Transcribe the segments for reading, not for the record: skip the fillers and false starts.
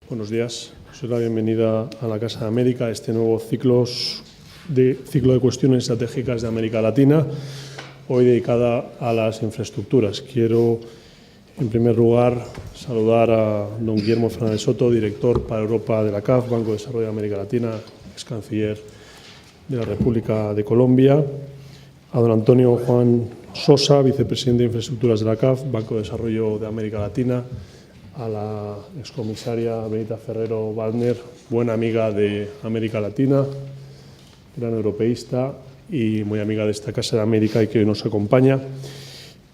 Buenos días. Os doy la bienvenida a la Casa de América, a este nuevo ciclo de cuestiones estratégicas de América Latina, hoy dedicada a las infraestructuras. Quiero, en primer lugar, saludar a don Guillermo Fernández Soto, director para Europa de la CAF, Banco de Desarrollo de América Latina, ex canciller de la República de Colombia, a don Antonio Juan Sosa, vicepresidente de Infraestructuras de la CAF, Banco de Desarrollo de América Latina, a la excomisaria Benita Ferrero Waldner, buena amiga de América Latina, gran europeísta y muy amiga de esta Casa de América y que hoy nos acompaña.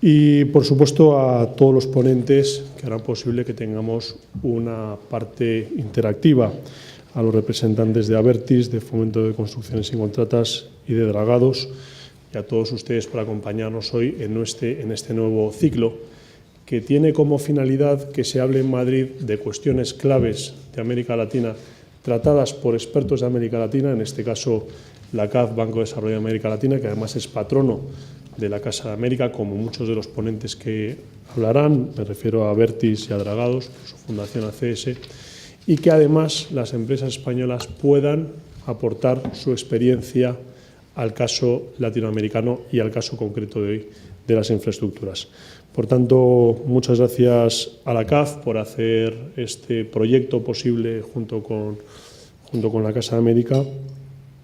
Y, por supuesto, a todos los ponentes que harán posible que tengamos una parte interactiva, a los representantes de Abertis, de Fomento de Construcciones y Contratas y de Dragados, y a todos ustedes por acompañarnos hoy en este nuevo ciclo, que tiene como finalidad que se hable en Madrid de cuestiones claves de América Latina tratadas por expertos de América Latina, en este caso la CAF, Banco de Desarrollo de América Latina, que además es patrono de la Casa de América, como muchos de los ponentes que hablarán, me refiero a Abertis y a Dragados, por su fundación ACS, y que además las empresas españolas puedan aportar su experiencia al caso latinoamericano y al caso concreto de hoy de las infraestructuras. Por tanto, muchas gracias a la CAF por hacer este proyecto posible junto con la Casa de América,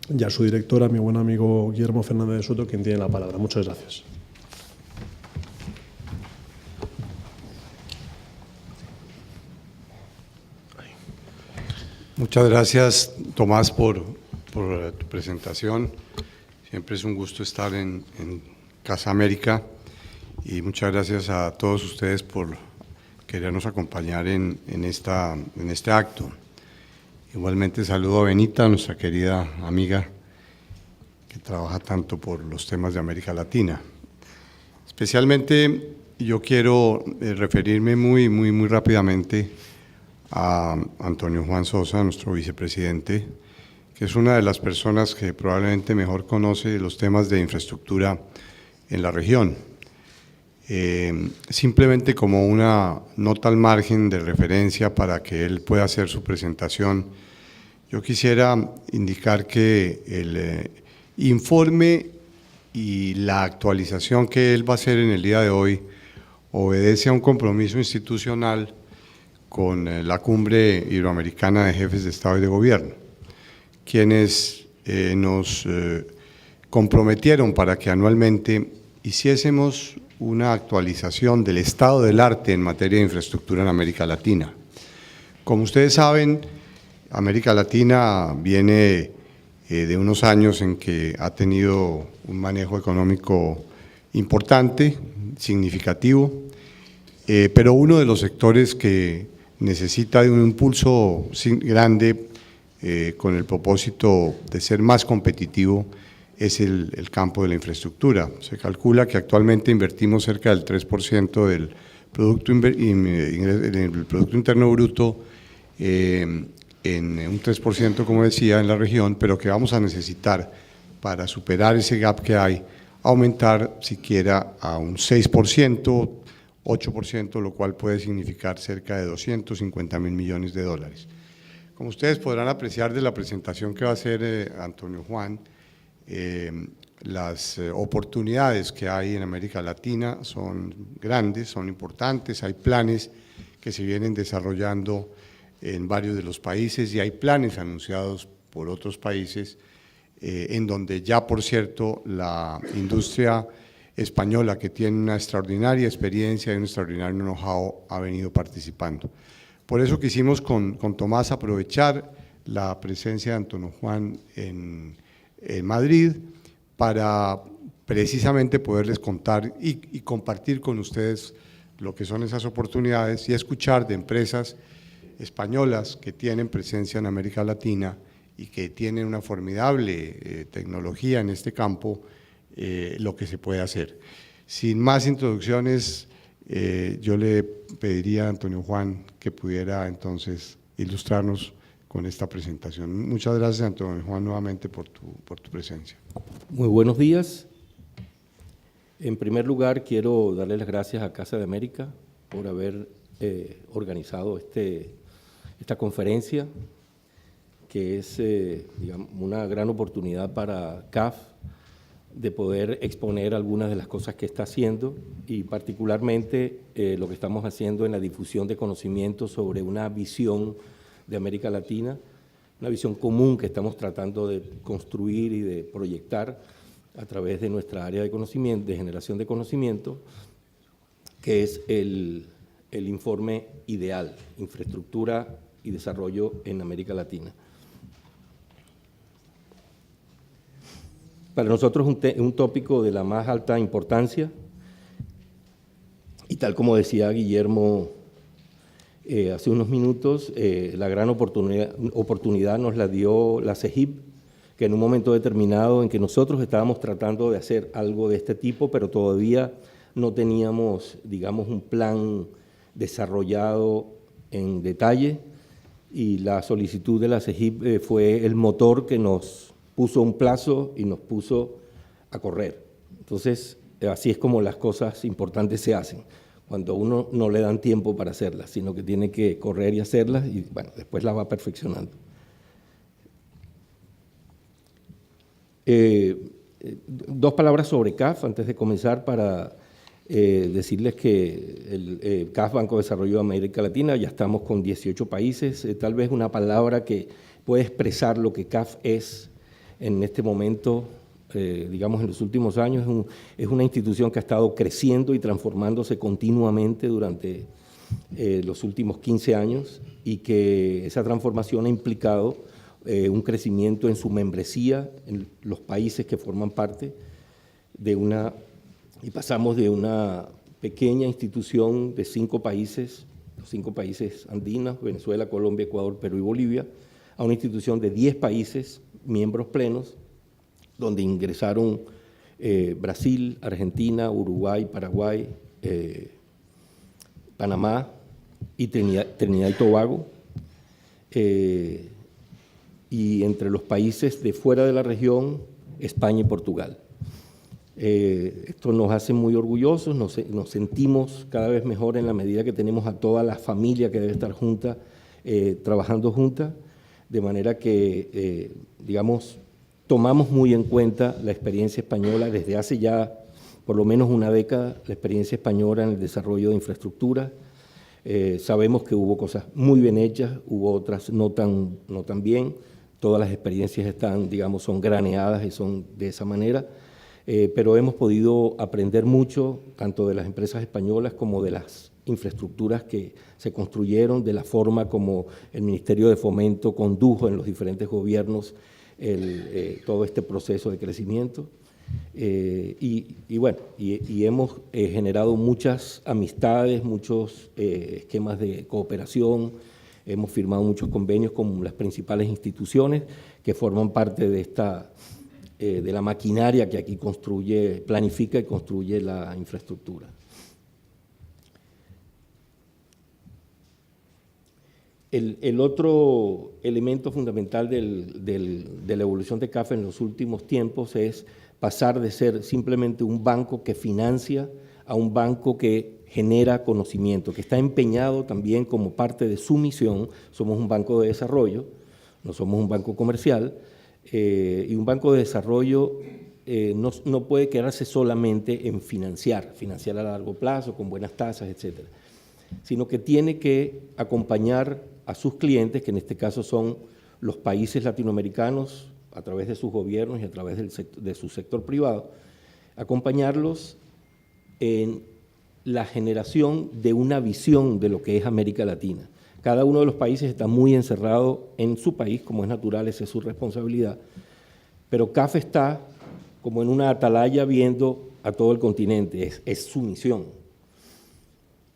y a su directora, mi buen amigo Guillermo Fernández Soto, quien tiene la palabra. Muchas gracias. Muchas gracias, Tomás, por tu presentación. Siempre es un gusto estar en Casa América. Y muchas gracias a todos ustedes por querernos acompañar en este acto. Igualmente saludo a Benita, nuestra querida amiga que trabaja tanto por los temas de América Latina. Especialmente yo quiero referirme muy rápidamente a Antonio Juan Sosa, nuestro vicepresidente, que es una de las personas que probablemente mejor conoce los temas de infraestructura en la región. Simplemente como una nota al margen de referencia para que él pueda hacer su presentación, yo quisiera indicar que el informe y la actualización que él va a hacer en el día de hoy obedece a un compromiso institucional con la Cumbre Iberoamericana de Jefes de Estado y de Gobierno, quienes nos comprometieron para que anualmente hiciésemos una actualización del estado del arte en materia de infraestructura en América Latina. Como ustedes saben, América Latina viene de unos años en que ha tenido un manejo económico importante, significativo, pero uno de los sectores que necesita de un impulso grande con el propósito de ser más competitivo es el campo de la infraestructura. Se calcula que actualmente invertimos cerca del 3% del Producto Interno Bruto, en un 3%, como decía, en la región, pero que vamos a necesitar para superar ese gap que hay, aumentar siquiera a un 6%, 8%, lo cual puede significar cerca de 250.000 millones de dólares. Como ustedes podrán apreciar de la presentación que va a hacer Antonio Juan, las oportunidades que hay en América Latina son grandes, son importantes, hay planes que se vienen desarrollando en varios de los países y hay planes anunciados por otros países en donde ya, por cierto, la industria española, que tiene una extraordinaria experiencia y un extraordinario know-how, ha venido participando. Por eso quisimos con Tomás aprovechar la presencia de Antonio Juan en Madrid para precisamente poderles contar y compartir con ustedes lo que son esas oportunidades y escuchar de empresas españolas que tienen presencia en América Latina y que tienen una formidable tecnología en este campo, lo que se puede hacer. Sin más introducciones, yo le pediría a Antonio Juan que pudiera entonces ilustrarnos con esta presentación. Muchas gracias, Antonio Juan, nuevamente por tu presencia. Muy buenos días. En primer lugar, quiero darle las gracias a Casa de América por haber organizado esta conferencia, que es digamos, una gran oportunidad para CAF de poder exponer algunas de las cosas que está haciendo y particularmente lo que estamos haciendo en la difusión de conocimientos sobre una visión de América Latina, una visión común que estamos tratando de construir y de proyectar a través de nuestra área de conocimiento, de generación de conocimiento, que es el informe ideal, infraestructura y desarrollo en América Latina. Para nosotros es un tópico de la más alta importancia y tal como decía Guillermo hace unos minutos, la gran oportunidad nos la dio la CEGIP, que en un momento determinado en que nosotros estábamos tratando de hacer algo de este tipo, pero todavía no teníamos, digamos, un plan desarrollado en detalle, y la solicitud de la CEGIP fue el motor que nos puso un plazo y nos puso a correr. Entonces, así es como las cosas importantes se hacen, cuando a uno no le dan tiempo para hacerlas, sino que tiene que correr y hacerlas y, bueno, después las va perfeccionando. Dos palabras sobre CAF antes de comenzar para decirles que el CAF, Banco de Desarrollo de América Latina, ya estamos con 18 países, tal vez una palabra que puede expresar lo que CAF es en este momento, digamos en los últimos años, es una institución que ha estado creciendo y transformándose continuamente durante los últimos 15 años y que esa transformación ha implicado un crecimiento en su membresía en los países que forman parte y pasamos de una pequeña institución de 5 países, los 5 países andinos, Venezuela, Colombia, Ecuador, Perú y Bolivia, a una institución de 10 países, miembros plenos, donde ingresaron Brasil, Argentina, Uruguay, Paraguay, Panamá y Trinidad y Tobago, y entre los países de fuera de la región, España y Portugal. Esto nos hace muy orgullosos, nos sentimos cada vez mejor en la medida que tenemos a toda la familia que debe estar junta, trabajando junta, de manera que, digamos, tomamos muy en cuenta la experiencia española desde hace ya por lo menos una década, la experiencia española en el desarrollo de infraestructura. Sabemos que hubo cosas muy bien hechas, hubo otras no tan bien. Todas las experiencias están, digamos, son graneadas y son de esa manera, pero hemos podido aprender mucho, tanto de las empresas españolas como de las infraestructuras que se construyeron, de la forma como el Ministerio de Fomento condujo en los diferentes gobiernos todo este proceso de crecimiento. Bueno, hemos generado muchas amistades, muchos esquemas de cooperación. Hemos firmado muchos convenios con las principales instituciones que forman parte de de la maquinaria que aquí planifica y construye la infraestructura. El otro elemento fundamental de la evolución de CAF en los últimos tiempos es pasar de ser simplemente un banco que financia a un banco que genera conocimiento, que está empeñado también como parte de su misión. Somos un banco de desarrollo, no somos un banco comercial, y un banco de desarrollo no puede quedarse solamente en financiar a largo plazo, con buenas tasas, etcétera, sino que tiene que acompañar a sus clientes, que en este caso son los países latinoamericanos, a través de sus gobiernos y a través de su sector privado, acompañarlos en la generación de una visión de lo que es América Latina. Cada uno de los países está muy encerrado en su país, como es natural, esa es su responsabilidad, pero CAF está como en una atalaya viendo a todo el continente, es su misión.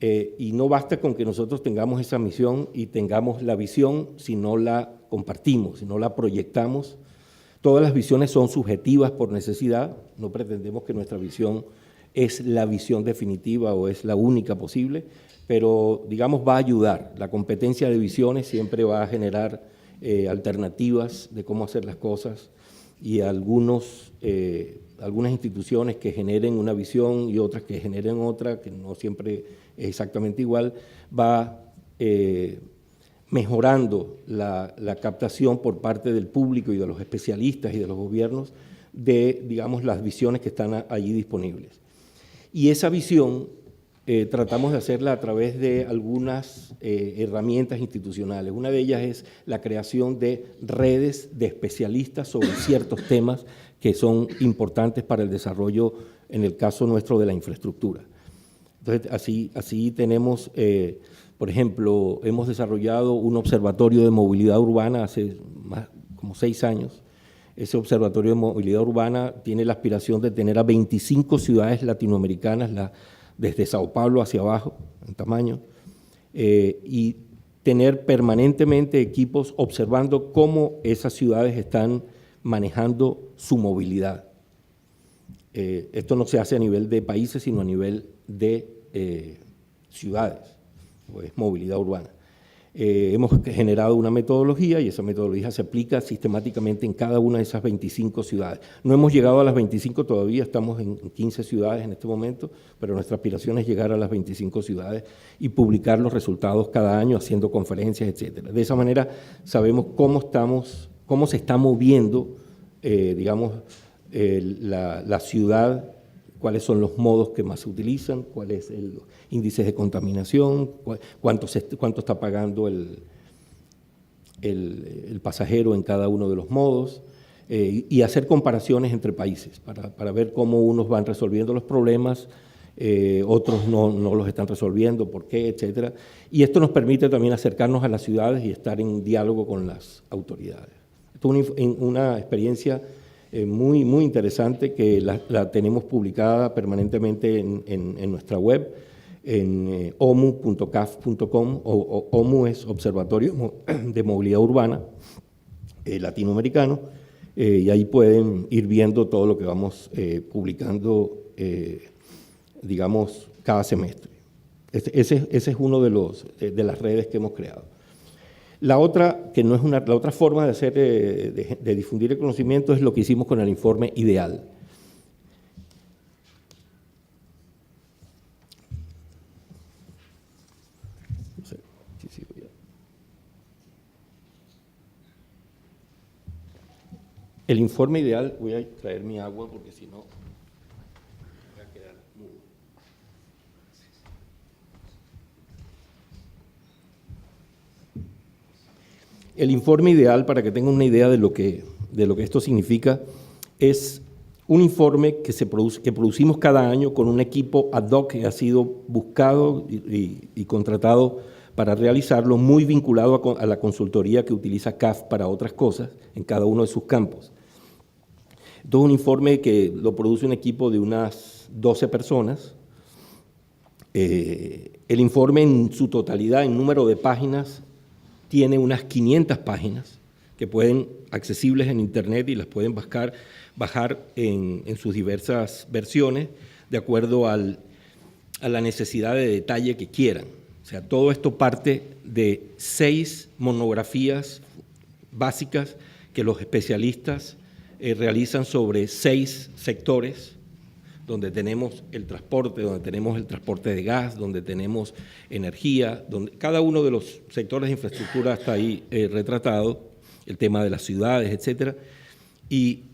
Y no basta con que nosotros tengamos esa misión y tengamos la visión si no la compartimos, si no la proyectamos. Todas las visiones son subjetivas por necesidad, no pretendemos que nuestra visión es la visión definitiva o es la única posible, pero digamos va a ayudar. La competencia de visiones siempre va a generar alternativas de cómo hacer las cosas y algunas instituciones que generen una visión y otras que generen otra, que no siempre es exactamente igual, va mejorando la captación por parte del público y de los especialistas y de los gobiernos de, digamos, las visiones que están allí disponibles. Y esa visión tratamos de hacerla a través de algunas herramientas institucionales. Una de ellas es la creación de redes de especialistas sobre ciertos temas que son importantes para el desarrollo, en el caso nuestro, de la infraestructura. Entonces, así tenemos, por ejemplo, hemos desarrollado un observatorio de movilidad urbana hace como 6 años. Ese observatorio de movilidad urbana tiene la aspiración de tener a 25 ciudades latinoamericanas, desde Sao Paulo hacia abajo, en tamaño, y tener permanentemente equipos observando cómo esas ciudades están manejando su movilidad. Esto no se hace a nivel de países, sino a nivel de ciudades, pues movilidad urbana. Hemos generado una metodología y esa metodología se aplica sistemáticamente en cada una de esas 25 ciudades. No hemos llegado a las 25 todavía, estamos en 15 ciudades en este momento, pero nuestra aspiración es llegar a las 25 ciudades y publicar los resultados cada año haciendo conferencias, etcétera. De esa manera sabemos cómo se está moviendo, digamos, la ciudad, cuáles son los modos que más se utilizan, cuál es el índice de contaminación, cuánto está pagando el pasajero en cada uno de los modos, y hacer comparaciones entre países para ver cómo unos van resolviendo los problemas, otros no los están resolviendo, por qué, etcétera. Y esto nos permite también acercarnos a las ciudades y estar en diálogo con las autoridades. Esto es una experiencia muy, muy interesante que la tenemos publicada permanentemente en nuestra web, en omu.caf.com, o OMU es Observatorio de Movilidad Urbana Latinoamericano, y ahí pueden ir viendo todo lo que vamos publicando, digamos, cada semestre. Ese es uno de las redes que hemos creado. La otra, que no es la otra forma de hacer, de difundir el conocimiento, es lo que hicimos con el informe ideal. No sé si sigo ya. El informe ideal, voy a traer mi agua porque si no voy a quedar mudo. El informe ideal, para que tengan una idea de lo que esto significa, es un informe que producimos cada año con un equipo ad hoc que ha sido buscado y contratado para realizarlo, muy vinculado a la consultoría que utiliza CAF para otras cosas en cada uno de sus campos. Entonces, un informe que lo produce un equipo de unas 12 personas. El informe en su totalidad, en número de páginas, tiene unas 500 páginas que pueden, accesibles en Internet, y las pueden bajar en sus diversas versiones de acuerdo a la necesidad de detalle que quieran. O sea, todo esto parte de 6 monografías básicas que los especialistas realizan sobre 6 sectores, donde tenemos el transporte, de gas, donde tenemos energía, donde cada uno de los sectores de infraestructura está ahí retratado, el tema de las ciudades, etcétera. Y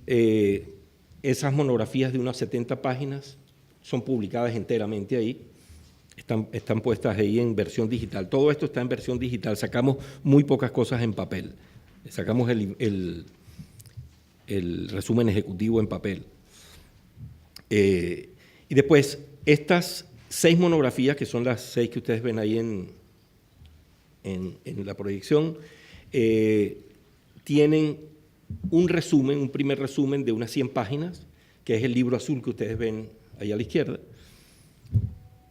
esas monografías de unas 70 páginas son publicadas enteramente ahí, están puestas ahí en versión digital. Todo esto está en versión digital, sacamos muy pocas cosas en papel, sacamos el resumen ejecutivo en papel. Y después, estas 6 monografías, que son las 6 que ustedes ven ahí en la proyección, tienen un primer resumen de unas 100 páginas, que es el libro azul que ustedes ven ahí a la izquierda.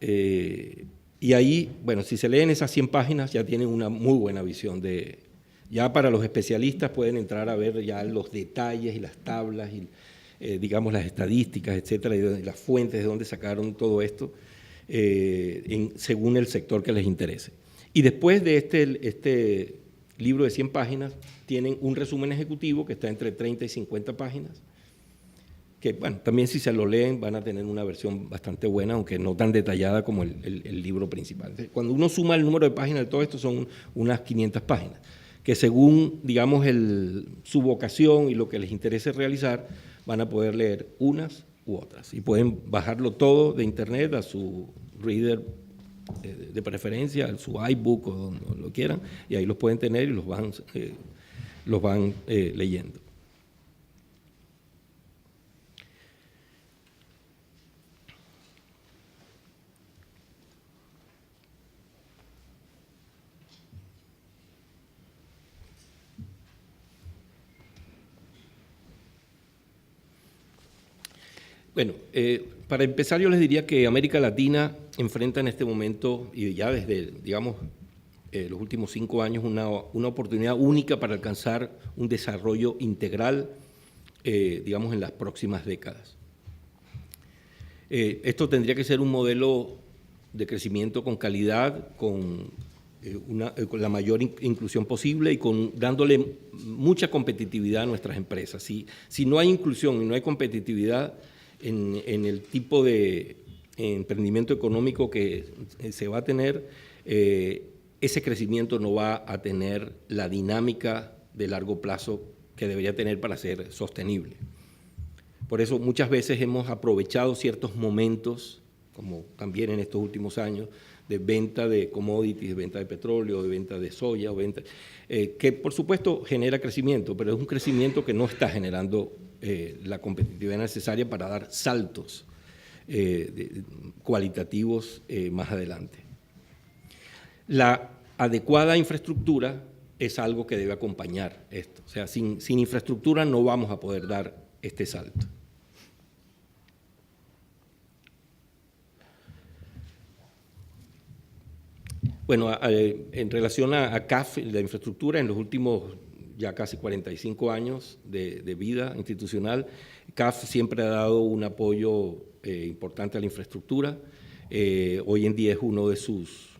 Y ahí, bueno, si se leen esas 100 páginas, ya tienen una muy buena visión ya para los especialistas pueden entrar a ver ya los detalles y las tablas y digamos, las estadísticas, etcétera, y las fuentes de dónde sacaron todo esto, según el sector que les interese. Y después de este libro de 100 páginas, tienen un resumen ejecutivo que está entre 30 y 50 páginas, que bueno, también si se lo leen van a tener una versión bastante buena, aunque no tan detallada como el libro principal. Cuando uno suma el número de páginas de todo esto, son unas 500 páginas, que según, digamos, su vocación y lo que les interese realizar, van a poder leer unas u otras. Y pueden bajarlo todo de internet a su reader de preferencia, a su iBook o donde lo quieran, y ahí los pueden tener y los van leyendo. Bueno, para empezar yo les diría que América Latina enfrenta en este momento, y ya desde, digamos, los últimos 5 años, una oportunidad única para alcanzar un desarrollo integral, digamos, en las próximas décadas. Esto tendría que ser un modelo de crecimiento con calidad, con la mayor inclusión posible y dándole mucha competitividad a nuestras empresas. Si no hay inclusión y no hay competitividad en el tipo de emprendimiento económico que se va a tener, ese crecimiento no va a tener la dinámica de largo plazo que debería tener para ser sostenible. Por eso muchas veces hemos aprovechado ciertos momentos, como también en estos últimos años, de venta de commodities, de venta de petróleo, de venta de soya, que por supuesto genera crecimiento, pero es un crecimiento que no está generando la competitividad necesaria para dar saltos cualitativos más adelante. La adecuada infraestructura es algo que debe acompañar esto. O sea, sin infraestructura no vamos a poder dar este salto. Bueno, en relación a CAF, la infraestructura, en los últimos ya casi 45 años de vida institucional, CAF siempre ha dado un apoyo importante a la infraestructura. Hoy en día es uno de sus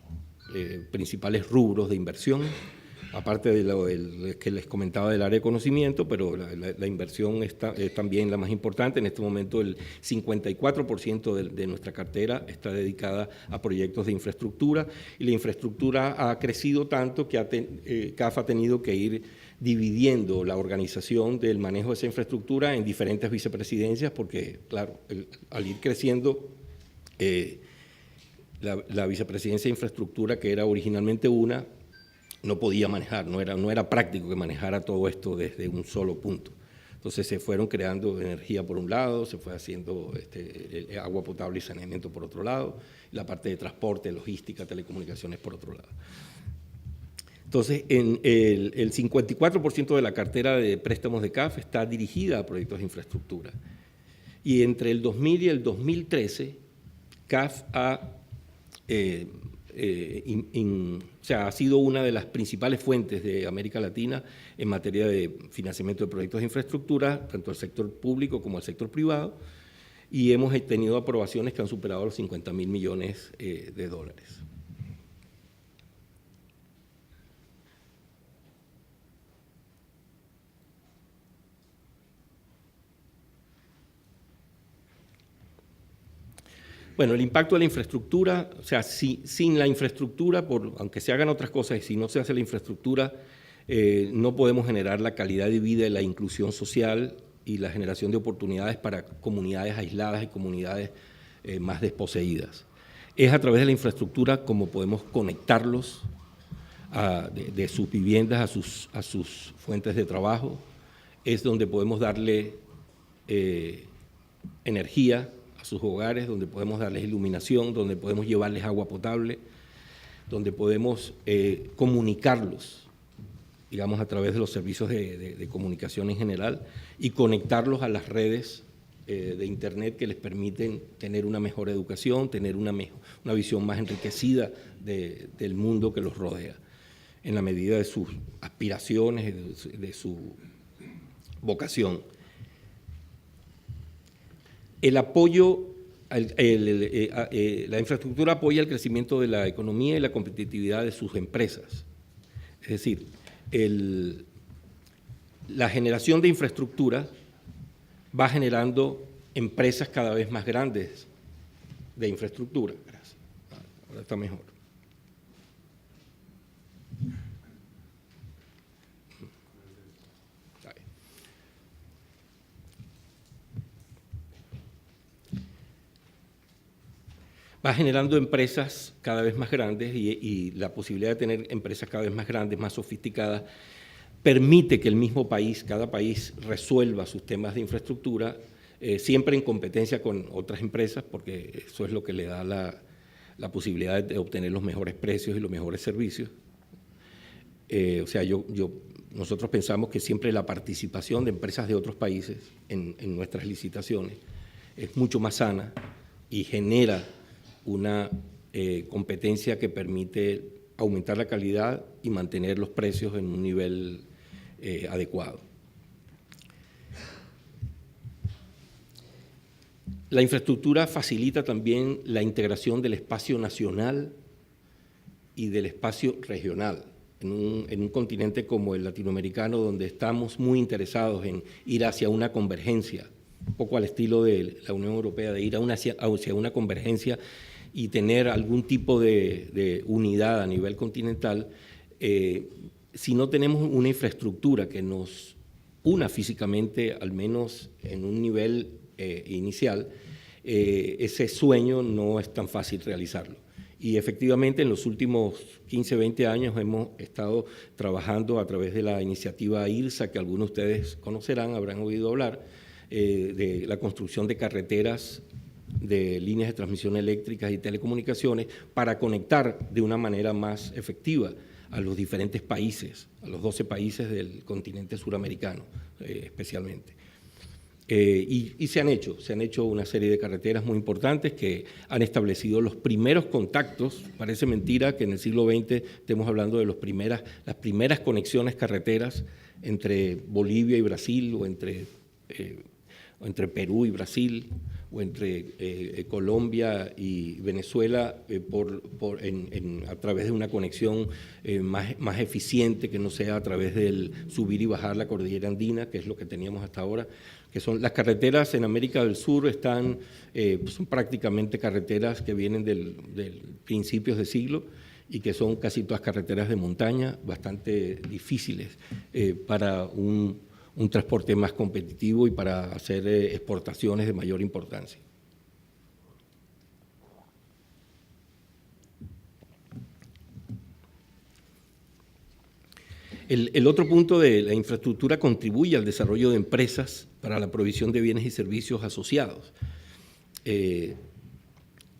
principales rubros de inversión, aparte de lo que les comentaba del área de conocimiento, pero la inversión es también la más importante. En este momento el 54% de nuestra cartera está dedicada a proyectos de infraestructura, y la infraestructura ha crecido tanto que CAF ha tenido que ir dividiendo la organización del manejo de esa infraestructura en diferentes vicepresidencias, porque, claro, al ir creciendo, la vicepresidencia de infraestructura, que era originalmente una, no podía manejar, no era práctico que manejara todo esto desde un solo punto. Entonces se fueron creando energía por un lado, se fue haciendo agua potable y saneamiento por otro lado, la parte de transporte, logística, telecomunicaciones por otro lado. Entonces, el 54% de la cartera de préstamos de CAF está dirigida a proyectos de infraestructura. Y entre el 2000 y el 2013, CAF ha sido una de las principales fuentes de América Latina en materia de financiamiento de proyectos de infraestructura, tanto el sector público como el sector privado, y hemos tenido aprobaciones que han superado los 50.000 millones de dólares. Bueno, el impacto de la infraestructura, o sea, sin la infraestructura, aunque se hagan otras cosas y si no se hace la infraestructura, no podemos generar la calidad de vida y la inclusión social y la generación de oportunidades para comunidades aisladas y comunidades más desposeídas. Es a través de la infraestructura como podemos conectarlos de sus viviendas a sus fuentes de trabajo, es donde podemos darle energía a sus hogares, donde podemos darles iluminación, donde podemos llevarles agua potable, donde podemos comunicarlos, digamos, a través de los servicios de comunicación en general, y conectarlos a las redes de Internet que les permiten tener una mejor educación, tener una visión más enriquecida del mundo que los rodea, en la medida de sus aspiraciones, de su vocación. El apoyo, la infraestructura apoya el crecimiento de la economía y la competitividad de sus empresas. Es decir, la generación de infraestructura va generando empresas cada vez más grandes de infraestructura. Gracias. Ahora está mejor. Va generando empresas cada vez más grandes y la posibilidad de tener empresas cada vez más grandes, más sofisticadas, permite que el mismo país, cada país, resuelva sus temas de infraestructura, siempre en competencia con otras empresas, porque eso es lo que le da la posibilidad de obtener los mejores precios y los mejores servicios. O sea, nosotros pensamos que siempre la participación de empresas de otros países en nuestras licitaciones es mucho más sana y genera una competencia que permite aumentar la calidad y mantener los precios en un nivel adecuado. La infraestructura facilita también la integración del espacio nacional y del espacio regional. En un continente como el latinoamericano, donde estamos muy interesados en ir hacia una convergencia, un poco al estilo de la Unión Europea, de ir hacia una convergencia y tener algún tipo de unidad a nivel continental, si no tenemos una infraestructura que nos una físicamente, al menos en un nivel inicial, ese sueño no es tan fácil realizarlo. Y efectivamente en los últimos 15, 20 años hemos estado trabajando a través de la iniciativa IRSA, que algunos de ustedes conocerán, habrán oído hablar, de la construcción de carreteras, de líneas de transmisión eléctricas y telecomunicaciones para conectar de una manera más efectiva a los diferentes países, a los 12 países del continente suramericano especialmente. Y se han hecho una serie de carreteras muy importantes que han establecido los primeros contactos. Parece mentira que en el siglo XX estemos hablando de las primeras conexiones carreteras entre Bolivia y Brasil, o entre Perú y Brasil, o entre Colombia y Venezuela a través de una conexión más eficiente, que no sea a través del subir y bajar la cordillera andina, que es lo que teníamos hasta ahora, que son las carreteras en América del Sur, son prácticamente carreteras que vienen del principios de siglo y que son casi todas carreteras de montaña, bastante difíciles para un transporte más competitivo y para hacer exportaciones de mayor importancia. El otro punto de la infraestructura contribuye al desarrollo de empresas para la provisión de bienes y servicios asociados. En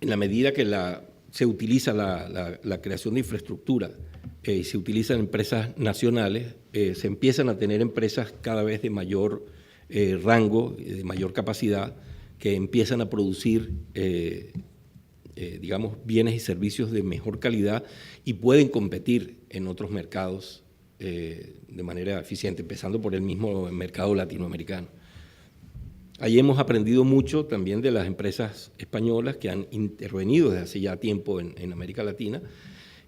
la medida que se utiliza la creación de infraestructura, se utilizan empresas nacionales, se empiezan a tener empresas cada vez de mayor rango, de mayor capacidad, que empiezan a producir, digamos, bienes y servicios de mejor calidad y pueden competir en otros mercados de manera eficiente, empezando por el mismo mercado latinoamericano. Ahí hemos aprendido mucho también de las empresas españolas que han intervenido desde hace ya tiempo en América Latina,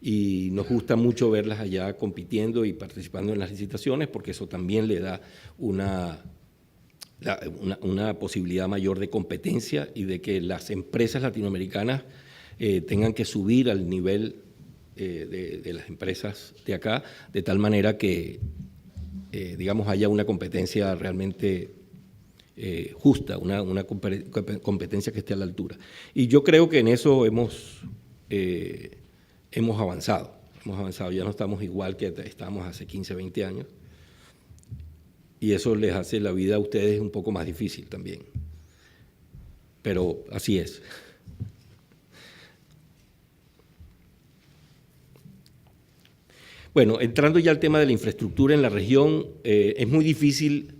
y nos gusta mucho verlas allá compitiendo y participando en las licitaciones, porque eso también le da una posibilidad mayor de competencia y de que las empresas latinoamericanas tengan que subir al nivel de las empresas de acá, de tal manera que, digamos, haya una competencia realmente justa, una competencia que esté a la altura. Y yo creo que en eso hemos avanzado, ya no estamos igual que estábamos hace 15, 20 años, y eso les hace la vida a ustedes un poco más difícil también, pero así es. Bueno, entrando ya al tema de la infraestructura en la región, es muy difícil,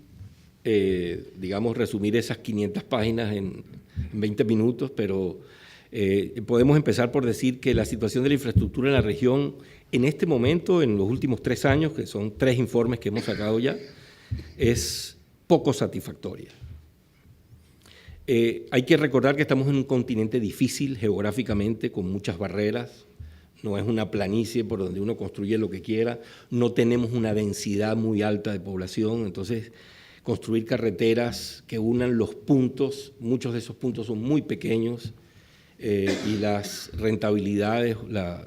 digamos, resumir esas 500 páginas en 20 minutos, pero podemos empezar por decir que la situación de la infraestructura en la región en este momento, en los últimos 3 años, que son 3 informes que hemos sacado ya, es poco satisfactoria. Hay que recordar que estamos en un continente difícil geográficamente, con muchas barreras. No es una planicie por donde uno construye lo que quiera, no tenemos una densidad muy alta de población, entonces construir carreteras que unan los puntos. Muchos de esos puntos son muy pequeños y las rentabilidades,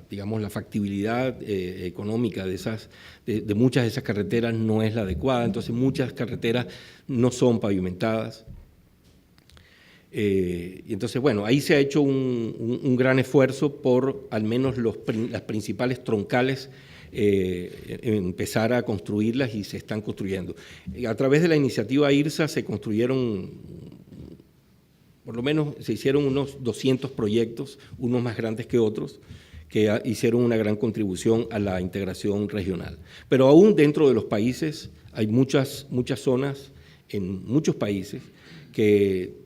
digamos, la factibilidad económica de muchas de esas carreteras no es la adecuada. Entonces, muchas carreteras no son pavimentadas. Y entonces, bueno, ahí se ha hecho un gran esfuerzo por al menos las principales troncales empezar a construirlas y se están construyendo. A través de la iniciativa IRSA se construyeron, por lo menos se hicieron unos 200 proyectos, unos más grandes que otros, que hicieron una gran contribución a la integración regional. Pero aún dentro de los países hay muchas zonas en muchos países que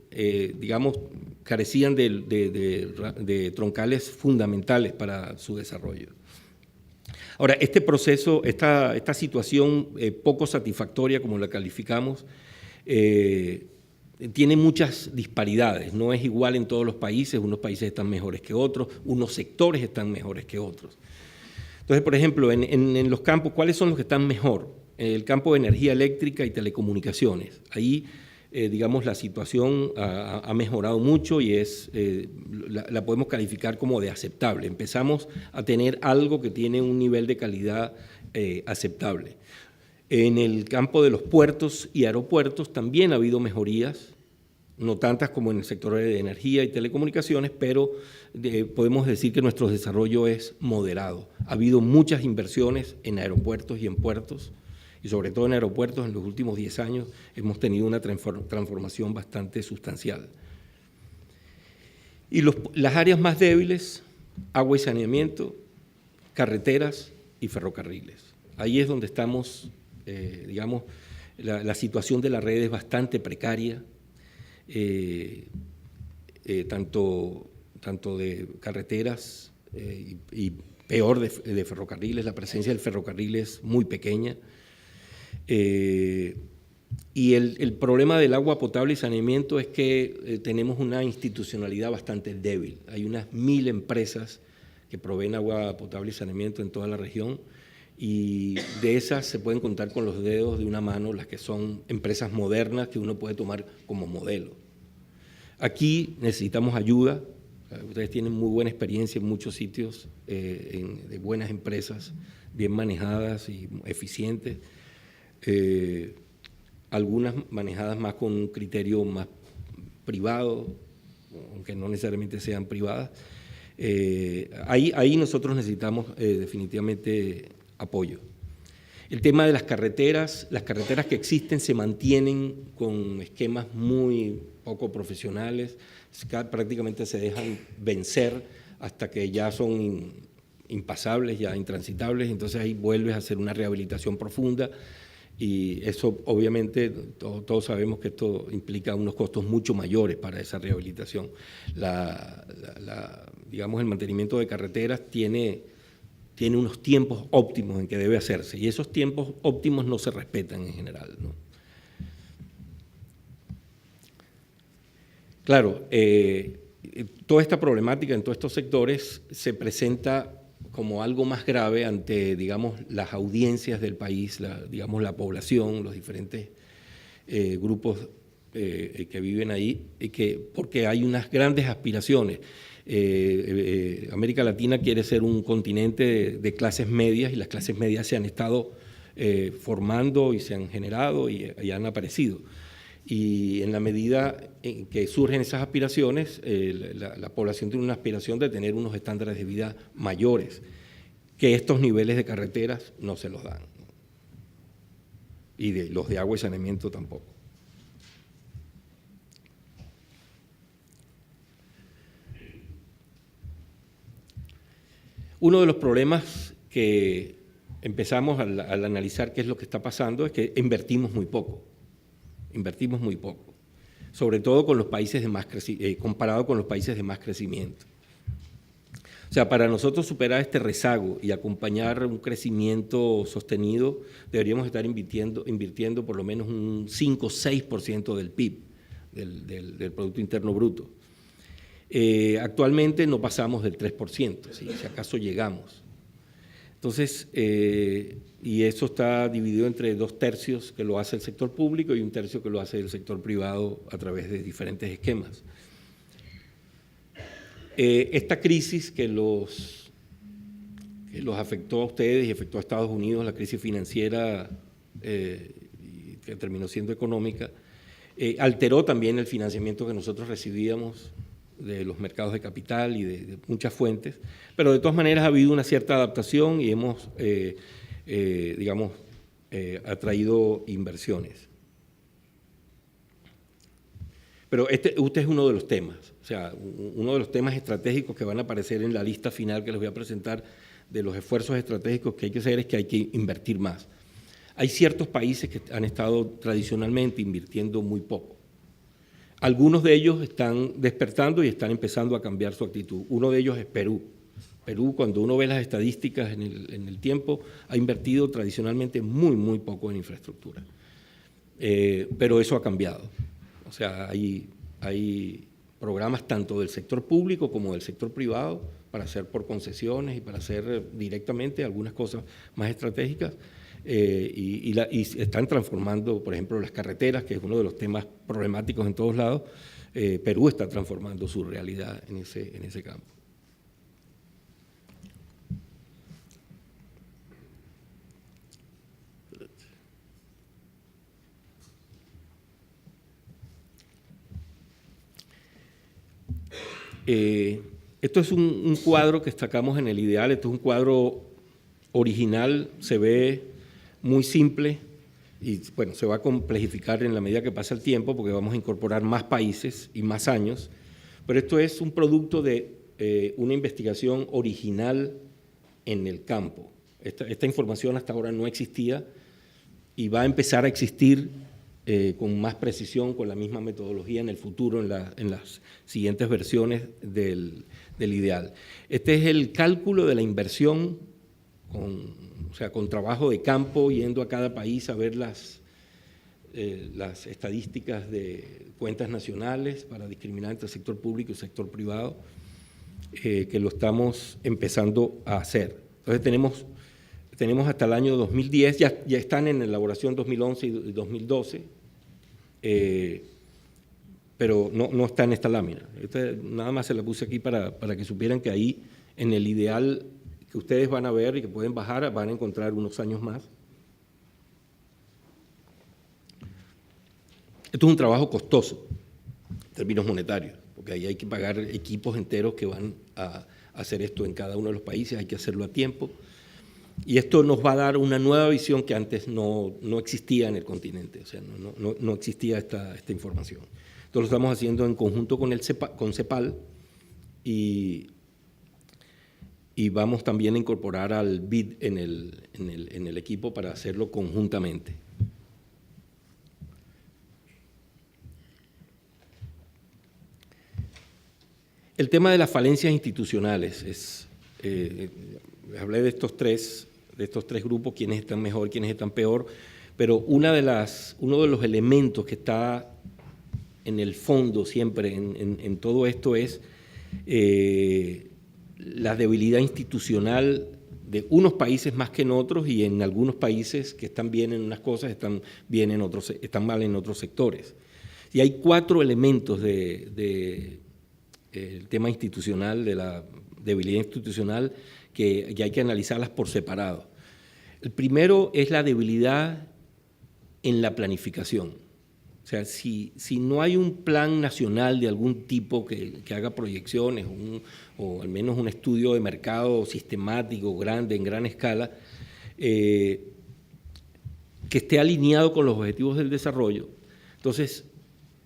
digamos, carecían de troncales fundamentales para su desarrollo. Ahora, este proceso, esta situación poco satisfactoria, como la calificamos, tiene muchas disparidades, no es igual en todos los países, unos países están mejores que otros, unos sectores están mejores que otros. Entonces, por ejemplo, en los campos, ¿cuáles son los que están mejor? En el campo de energía eléctrica y telecomunicaciones, ahí digamos, la situación ha mejorado mucho y la podemos calificar como de aceptable. Empezamos a tener algo que tiene un nivel de calidad aceptable. En el campo de los puertos y aeropuertos también ha habido mejorías, no tantas como en el sector de energía y telecomunicaciones, pero podemos decir que nuestro desarrollo es moderado. Ha habido muchas inversiones en aeropuertos y en puertos, y sobre todo en aeropuertos, en los últimos 10 años hemos tenido una transformación bastante sustancial. Y las áreas más débiles, agua y saneamiento, carreteras y ferrocarriles. Ahí es donde estamos, digamos, la situación de la red es bastante precaria, tanto de carreteras y peor de ferrocarriles. La presencia del ferrocarril es muy pequeña. Y el problema del agua potable y saneamiento es que tenemos una institucionalidad bastante débil. Hay unas 1000 empresas que proveen agua potable y saneamiento en toda la región, y de esas se pueden contar con los dedos de una mano las que son empresas modernas que uno puede tomar como modelo. Aquí necesitamos ayuda. Ustedes tienen muy buena experiencia en muchos sitios de buenas empresas, bien manejadas y eficientes. Algunas manejadas más con un criterio más privado, aunque no necesariamente sean privadas. Ahí nosotros necesitamos definitivamente apoyo. El tema de las carreteras que existen se mantienen con esquemas muy poco profesionales, prácticamente se dejan vencer hasta que ya son impasables, ya intransitables, entonces ahí vuelves a hacer una rehabilitación profunda. Y eso, obviamente, todos sabemos que esto implica unos costos mucho mayores para esa rehabilitación. Digamos, el mantenimiento de carreteras tiene unos tiempos óptimos en que debe hacerse, y esos tiempos óptimos no se respetan en general, ¿no? Claro, toda esta problemática en todos estos sectores se presenta como algo más grave ante, digamos, las audiencias del país, digamos, la población, los diferentes grupos que viven ahí, porque hay unas grandes aspiraciones. América Latina quiere ser un continente de clases medias, y las clases medias se han estado formando y se han generado y han aparecido. Y en la medida en que surgen esas aspiraciones, la población tiene una aspiración de tener unos estándares de vida mayores, que estos niveles de carreteras no se los dan, y los de agua y saneamiento tampoco. Uno de los problemas que empezamos al analizar qué es lo que está pasando es que invertimos muy poco, sobre todo con los países comparado con los países de más crecimiento. O sea, para nosotros superar este rezago y acompañar un crecimiento sostenido, deberíamos estar invirtiendo por lo menos un 5 o 6% del PIB, del Producto Interno Bruto. Actualmente no pasamos del 3%, si acaso llegamos. Entonces, y eso está dividido entre 2 tercios que lo hace el sector público y 1 tercio que lo hace el sector privado a través de diferentes esquemas. Esta crisis que los afectó a ustedes y afectó a Estados Unidos, la crisis financiera que terminó siendo económica, alteró también el financiamiento que nosotros recibíamos de los mercados de capital y de muchas fuentes, pero de todas maneras ha habido una cierta adaptación y hemos, atraído inversiones. Pero este es uno de los temas, o sea, uno de los temas estratégicos que van a aparecer en la lista final que les voy a presentar de los esfuerzos estratégicos que hay que hacer es que hay que invertir más. Hay ciertos países que han estado tradicionalmente invirtiendo muy poco. Algunos de ellos están despertando y están empezando a cambiar su actitud. Uno de ellos es Perú. Perú, cuando uno ve las estadísticas en el tiempo, ha invertido tradicionalmente muy poco en infraestructura. Pero eso ha cambiado. O sea, hay programas tanto del sector público como del sector privado para hacer por concesiones y para hacer directamente algunas cosas más estratégicas. Y están transformando, por ejemplo, las carreteras, que es uno de los temas problemáticos en todos lados. Perú está transformando su realidad en ese campo. Esto es un cuadro que sacamos en el IDEAL. Esto es un cuadro original, se ve muy simple y bueno, se va a complejificar en la medida que pasa el tiempo porque vamos a incorporar más países y más años, pero esto es un producto de una investigación original en el campo. Esta información hasta ahora no existía y va a empezar a existir con más precisión, con la misma metodología en el futuro, en las siguientes versiones del IDEAL. Este es el cálculo de la inversión con trabajo de campo, yendo a cada país a ver las estadísticas de cuentas nacionales para discriminar entre sector público y sector privado, que lo estamos empezando a hacer. Entonces tenemos hasta el año 2010, ya están en elaboración 2011 y 2012, pero no está en esta lámina. Nada más se la puse aquí para que supieran que ahí en el IDEAL que ustedes van a ver y que pueden bajar, van a encontrar unos años más. Esto es un trabajo costoso en términos monetarios, porque ahí hay que pagar equipos enteros que van a hacer esto en cada uno de los países, hay que hacerlo a tiempo. Y esto nos va a dar una nueva visión que antes no existía en el continente, o sea, no existía esta información. Esto lo estamos haciendo en conjunto con CEPAL y vamos también a incorporar al BID en el equipo para hacerlo conjuntamente. El tema de las falencias institucionales hablé de estos tres grupos, quiénes están mejor, quiénes están peor, pero uno de los elementos que está en el fondo siempre en todo esto es la debilidad institucional de unos países más que en otros, y en algunos países que están bien en unas cosas, están mal en otros sectores. Y hay 4 elementos del tema institucional, de la debilidad institucional, que hay que analizarlas por separado. El primero es la debilidad en la planificación. O sea, si no hay un plan nacional de algún tipo que haga proyecciones o al menos un estudio de mercado sistemático, grande, en gran escala, que esté alineado con los objetivos del desarrollo, entonces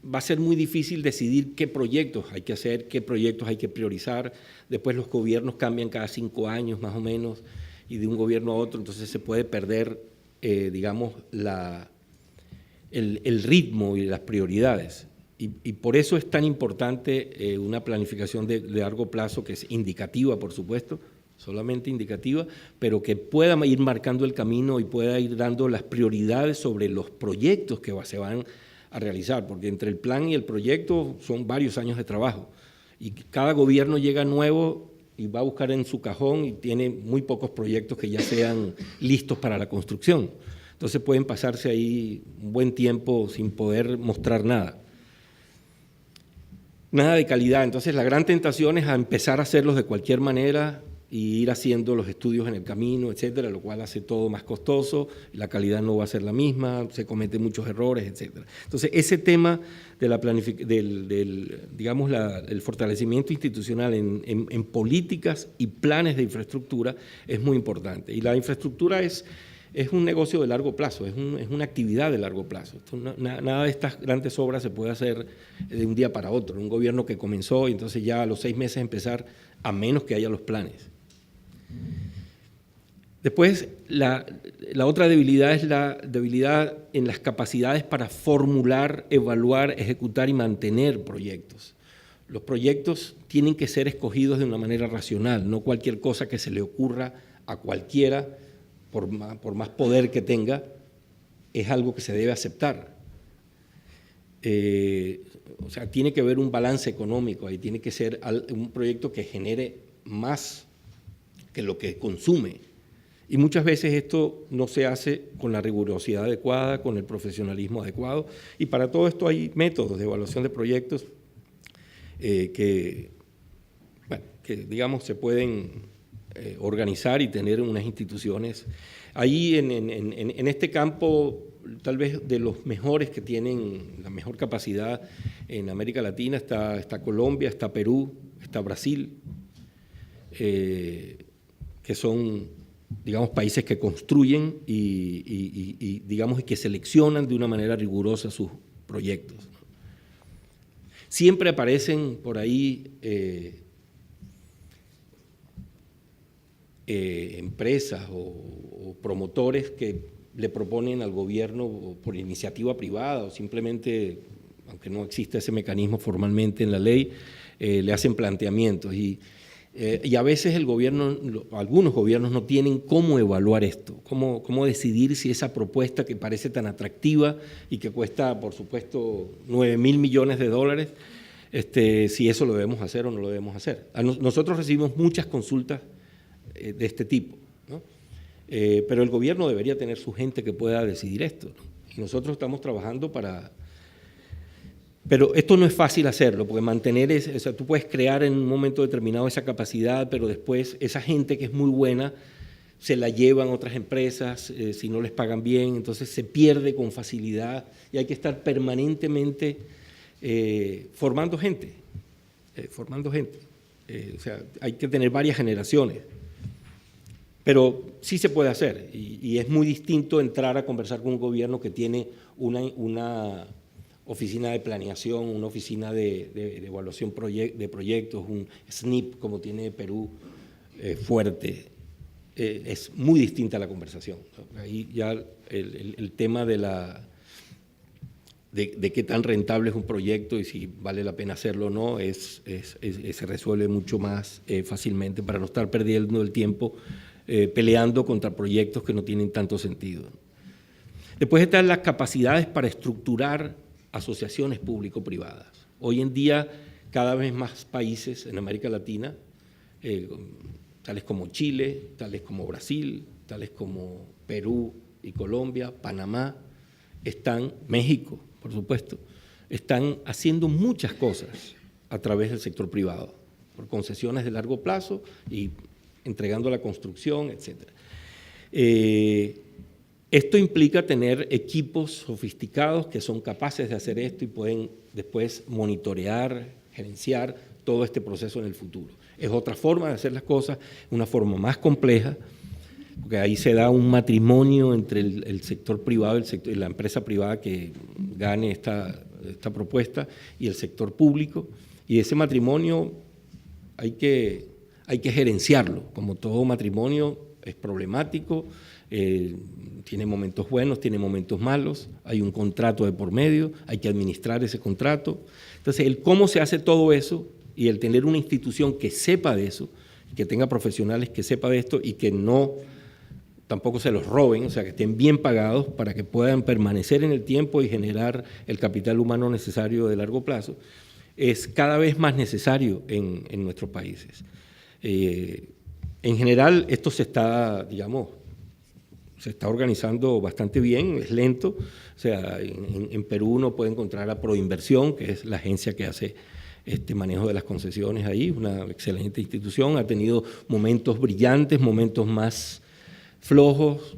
va a ser muy difícil decidir qué proyectos hay que hacer, qué proyectos hay que priorizar. Después los gobiernos cambian cada 5 años más o menos y de un gobierno a otro, entonces se puede perder, digamos, el ritmo y las prioridades. Y por eso es tan importante una planificación de largo plazo que es indicativa, por supuesto, solamente indicativa, pero que pueda ir marcando el camino y pueda ir dando las prioridades sobre los proyectos que se van a realizar, porque entre el plan y el proyecto son varios años de trabajo y cada gobierno llega nuevo y va a buscar en su cajón y tiene muy pocos proyectos que ya sean listos para la construcción. Entonces pueden pasarse ahí un buen tiempo sin poder mostrar nada. Nada de calidad. Entonces la gran tentación es a empezar a hacerlos de cualquier manera y ir haciendo los estudios en el camino, etcétera, lo cual hace todo más costoso, la calidad no va a ser la misma, se cometen muchos errores, etcétera. Entonces ese tema de la digamos, el fortalecimiento institucional en políticas y planes de infraestructura es muy importante. Y la infraestructura es un negocio de largo plazo, es una actividad de largo plazo. Nada de estas grandes obras se puede hacer de un día para otro. Un gobierno que comenzó y entonces ya a los 6 meses empezar, a menos que haya los planes. Después, la otra debilidad es la debilidad en las capacidades para formular, evaluar, ejecutar y mantener proyectos. Los proyectos tienen que ser escogidos de una manera racional, no cualquier cosa que se le ocurra a cualquiera, por más poder que tenga, es algo que se debe aceptar. O sea, tiene que haber un balance económico, ahí tiene que ser un proyecto que genere más que lo que consume. Y muchas veces esto no se hace con la rigurosidad adecuada, con el profesionalismo adecuado, y para todo esto hay métodos de evaluación de proyectos que digamos, se pueden organizar y tener unas instituciones. Ahí en este campo, tal vez de los mejores que tienen la mejor capacidad en América Latina, está Colombia, está Perú, está Brasil, que son, digamos, países que construyen y digamos, que seleccionan de una manera rigurosa sus proyectos. Siempre aparecen por ahí empresas o promotores que le proponen al gobierno por iniciativa privada o simplemente, aunque no existe ese mecanismo formalmente en la ley, le hacen planteamientos y a veces algunos gobiernos no tienen cómo evaluar esto, cómo decidir si esa propuesta que parece tan atractiva y que cuesta, por supuesto, $9.000 millones, si eso lo debemos hacer o no lo debemos hacer. Nosotros recibimos muchas consultas de este tipo, ¿no? Pero el gobierno debería tener su gente que pueda decidir esto, ¿no? Y nosotros estamos trabajando para... Pero esto no es fácil hacerlo, porque o sea, tú puedes crear en un momento determinado esa capacidad, pero después esa gente que es muy buena se la llevan otras empresas, si no les pagan bien, entonces se pierde con facilidad y hay que estar permanentemente formando gente. O sea, hay que tener varias generaciones. Pero sí se puede hacer y es muy distinto entrar a conversar con un gobierno que tiene una oficina de planeación, una oficina de evaluación de proyectos, un SNIP como tiene Perú, fuerte. Es muy distinta la conversación, ¿no? Ahí ya el tema de qué tan rentable es un proyecto y si vale la pena hacerlo o no se resuelve mucho más fácilmente para no estar perdiendo el tiempo peleando contra proyectos que no tienen tanto sentido. Después están las capacidades para estructurar asociaciones público-privadas. Hoy en día, cada vez más países en América Latina, tales como Chile, tales como Brasil, tales como Perú y Colombia, Panamá, México, por supuesto, están haciendo muchas cosas a través del sector privado, por concesiones de largo plazo y entregando la construcción, etc. Esto implica tener equipos sofisticados que son capaces de hacer esto y pueden después monitorear, gerenciar todo este proceso en el futuro. Es otra forma de hacer las cosas, una forma más compleja, porque ahí se da un matrimonio entre el sector privado y la empresa privada que gane esta propuesta y el sector público, y ese matrimonio hay que gerenciarlo. Como todo matrimonio es problemático, tiene momentos buenos, tiene momentos malos, hay un contrato de por medio, hay que administrar ese contrato. Entonces, el cómo se hace todo eso y el tener una institución que sepa de eso, que tenga profesionales que sepan de esto y que no tampoco se los roben, o sea, que estén bien pagados para que puedan permanecer en el tiempo y generar el capital humano necesario de largo plazo, es cada vez más necesario en nuestros países. En general, esto se está, digamos, se está organizando bastante bien, es lento. O sea, en Perú uno puede encontrar a Proinversión, que es la agencia que hace este manejo de las concesiones ahí, una excelente institución. Ha tenido momentos brillantes, momentos más flojos.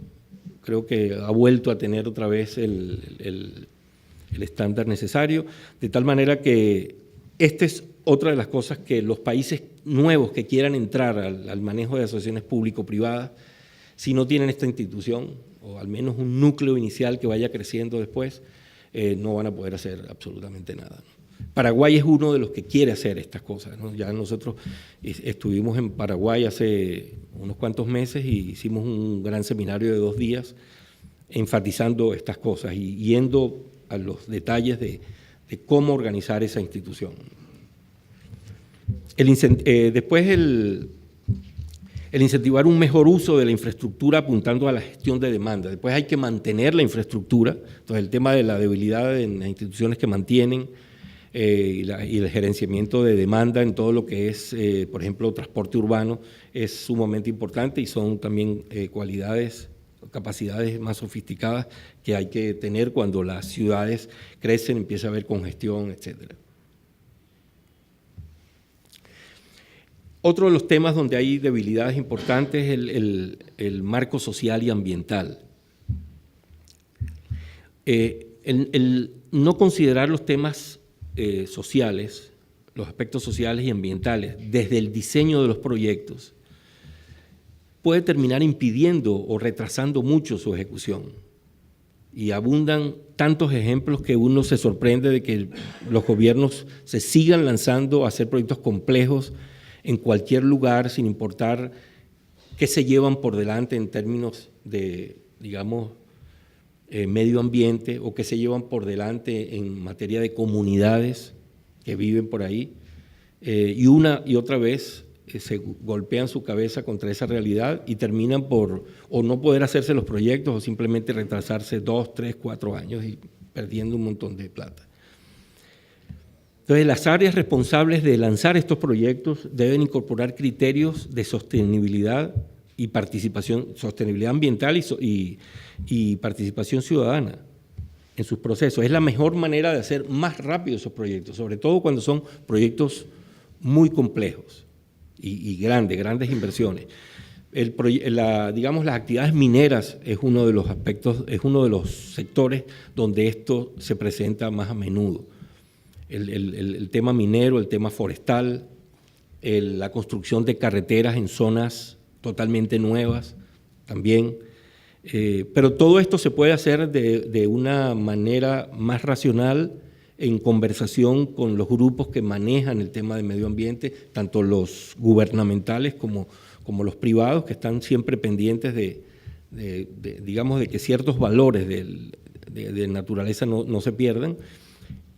Creo que ha vuelto a tener otra vez el estándar necesario, de tal manera que esta es otra de las cosas que los países nuevos que quieran entrar al manejo de asociaciones público-privadas, si no tienen esta institución, o al menos un núcleo inicial que vaya creciendo después, no van a poder hacer absolutamente nada, ¿no? Paraguay es uno de los que quiere hacer estas cosas, ¿no? Ya nosotros estuvimos en Paraguay hace unos cuantos meses y hicimos un gran seminario de 2 días enfatizando estas cosas y yendo a los detalles de cómo organizar esa institución. Después el incentivar un mejor uso de la infraestructura apuntando a la gestión de demanda. Después hay que mantener la infraestructura, entonces el tema de la debilidad en las instituciones que mantienen y el gerenciamiento de demanda en todo lo que es, por ejemplo, transporte urbano es sumamente importante y son también cualidades, capacidades más sofisticadas que hay que tener cuando las ciudades crecen, empieza a haber congestión, etcétera. Otro de los temas donde hay debilidades importantes es el marco social y ambiental. El no considerar los temas sociales, los aspectos sociales y ambientales desde el diseño de los proyectos puede terminar impidiendo o retrasando mucho su ejecución. Y abundan tantos ejemplos que uno se sorprende de que los gobiernos se sigan lanzando a hacer proyectos complejos en cualquier lugar, sin importar qué se llevan por delante en términos de, digamos, medio ambiente o qué se llevan por delante en materia de comunidades que viven por ahí. Y una y otra vez se golpean su cabeza contra esa realidad y terminan por o no poder hacerse los proyectos o simplemente retrasarse 2, 3, 4 años y perdiendo un montón de plata. Entonces, las áreas responsables de lanzar estos proyectos deben incorporar criterios de sostenibilidad y participación, sostenibilidad ambiental y participación ciudadana en sus procesos. Es la mejor manera de hacer más rápido esos proyectos, sobre todo cuando son proyectos muy complejos y grandes inversiones. Digamos, las actividades mineras es uno de los aspectos, es uno de los sectores donde esto se presenta más a menudo. El tema minero, el tema forestal, la construcción de carreteras en zonas totalmente nuevas también. Pero todo esto se puede hacer de una manera más racional, en conversación con los grupos que manejan el tema de medio ambiente, tanto los gubernamentales como los privados, que están siempre pendientes digamos, de que ciertos valores de naturaleza no se pierdan,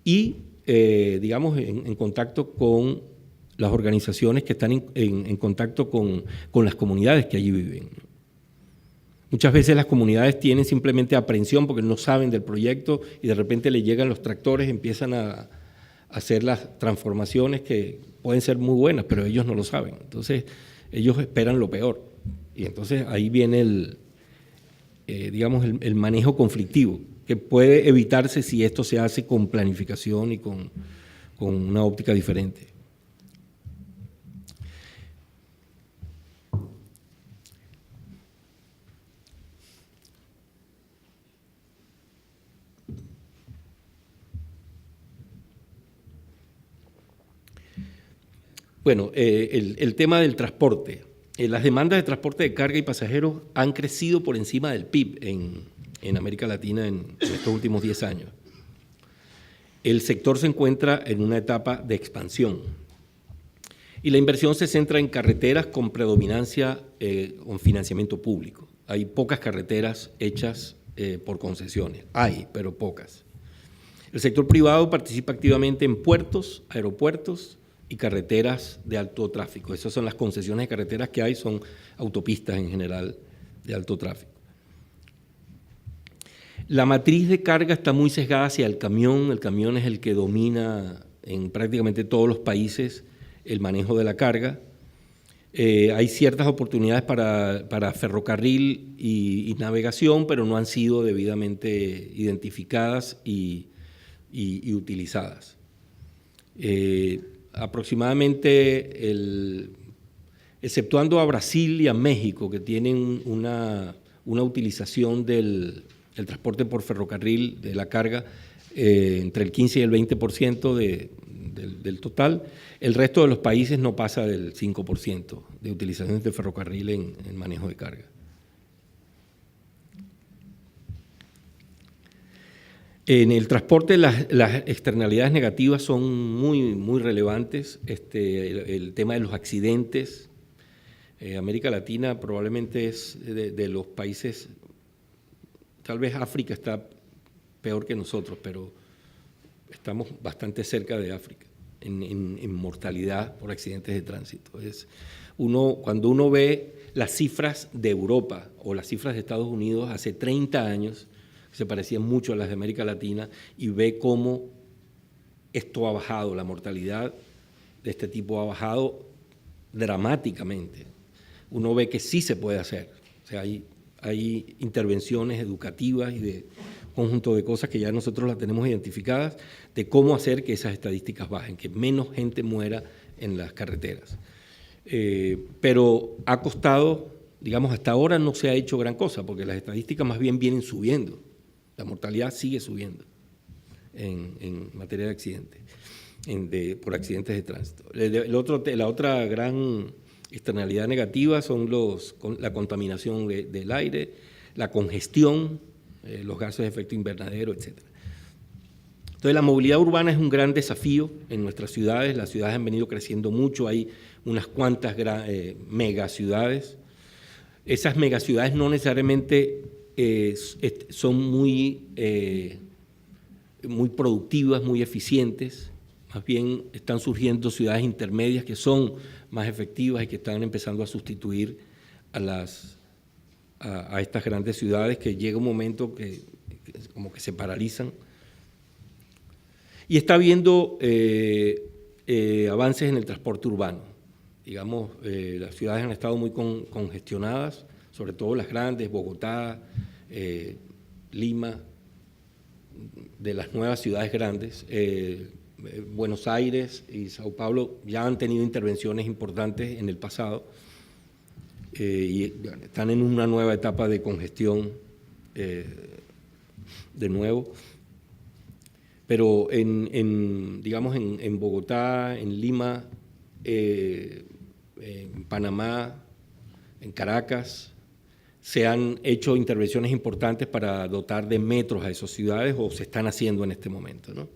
y digamos, en contacto con las organizaciones que están en contacto con las comunidades que allí viven. Muchas veces las comunidades tienen simplemente aprehensión porque no saben del proyecto y de repente le llegan los tractores, empiezan a hacer las transformaciones que pueden ser muy buenas, pero ellos no lo saben. Entonces, ellos esperan lo peor. Y entonces ahí viene digamos, el manejo conflictivo, que puede evitarse si esto se hace con planificación y con una óptica diferente. Bueno, el tema del transporte. Las demandas de transporte de carga y pasajeros han crecido por encima del PIB en América Latina en estos últimos 10 años. El sector se encuentra en una etapa de expansión y la inversión se centra en carreteras con predominancia con financiamiento público. Hay pocas carreteras hechas por concesiones, hay, pero pocas. El sector privado participa activamente en puertos, aeropuertos y carreteras de alto tráfico. Esas son las concesiones de carreteras que hay, son autopistas en general de alto tráfico. La matriz de carga está muy sesgada hacia el camión es el que domina en prácticamente todos los países el manejo de la carga. Hay ciertas oportunidades para ferrocarril y navegación, pero no han sido debidamente identificadas y utilizadas. Aproximadamente, exceptuando a Brasil y a México, que tienen una utilización del transporte por ferrocarril de la carga entre el 15 y el 20% del total, el resto de los países no pasa del 5% de utilización de ferrocarril en manejo de carga. En el transporte las externalidades negativas son muy relevantes. El tema de los accidentes. América Latina probablemente es de los países, tal vez África está peor que nosotros, pero estamos bastante cerca de África en mortalidad por accidentes de tránsito. Cuando uno ve las cifras de Europa o las cifras de Estados Unidos hace 30 años, se parecían mucho a las de América Latina, y ve cómo esto ha bajado, la mortalidad de este tipo ha bajado dramáticamente. Uno ve que sí se puede hacer. O sea, hay intervenciones educativas y de conjunto de cosas que ya nosotros las tenemos identificadas, de cómo hacer que esas estadísticas bajen, que menos gente muera en las carreteras. Pero ha costado, digamos, hasta ahora no se ha hecho gran cosa, porque las estadísticas más bien vienen subiendo. La mortalidad sigue subiendo en materia de accidentes, por accidentes de tránsito. La otra gran externalidad negativa son la contaminación del aire, la congestión, los gases de efecto invernadero, etc. Entonces, la movilidad urbana es un gran desafío en nuestras ciudades. Las ciudades han venido creciendo mucho, hay unas cuantas megaciudades. Esas megaciudades no necesariamente son muy productivas, muy eficientes. Más bien están surgiendo ciudades intermedias que son más efectivas y que están empezando a sustituir a estas grandes ciudades, que llega un momento que como que se paralizan. Y está habiendo avances en el transporte urbano. Digamos, las ciudades han estado muy congestionadas, sobre todo las grandes, Bogotá, Lima, de las nuevas ciudades grandes. Buenos Aires y Sao Paulo ya han tenido intervenciones importantes en el pasado y están en una nueva etapa de congestión de nuevo. Pero digamos en Bogotá, en Lima, en Panamá, en Caracas, se han hecho intervenciones importantes para dotar de metros a esas ciudades, o se están haciendo en este momento, ¿no?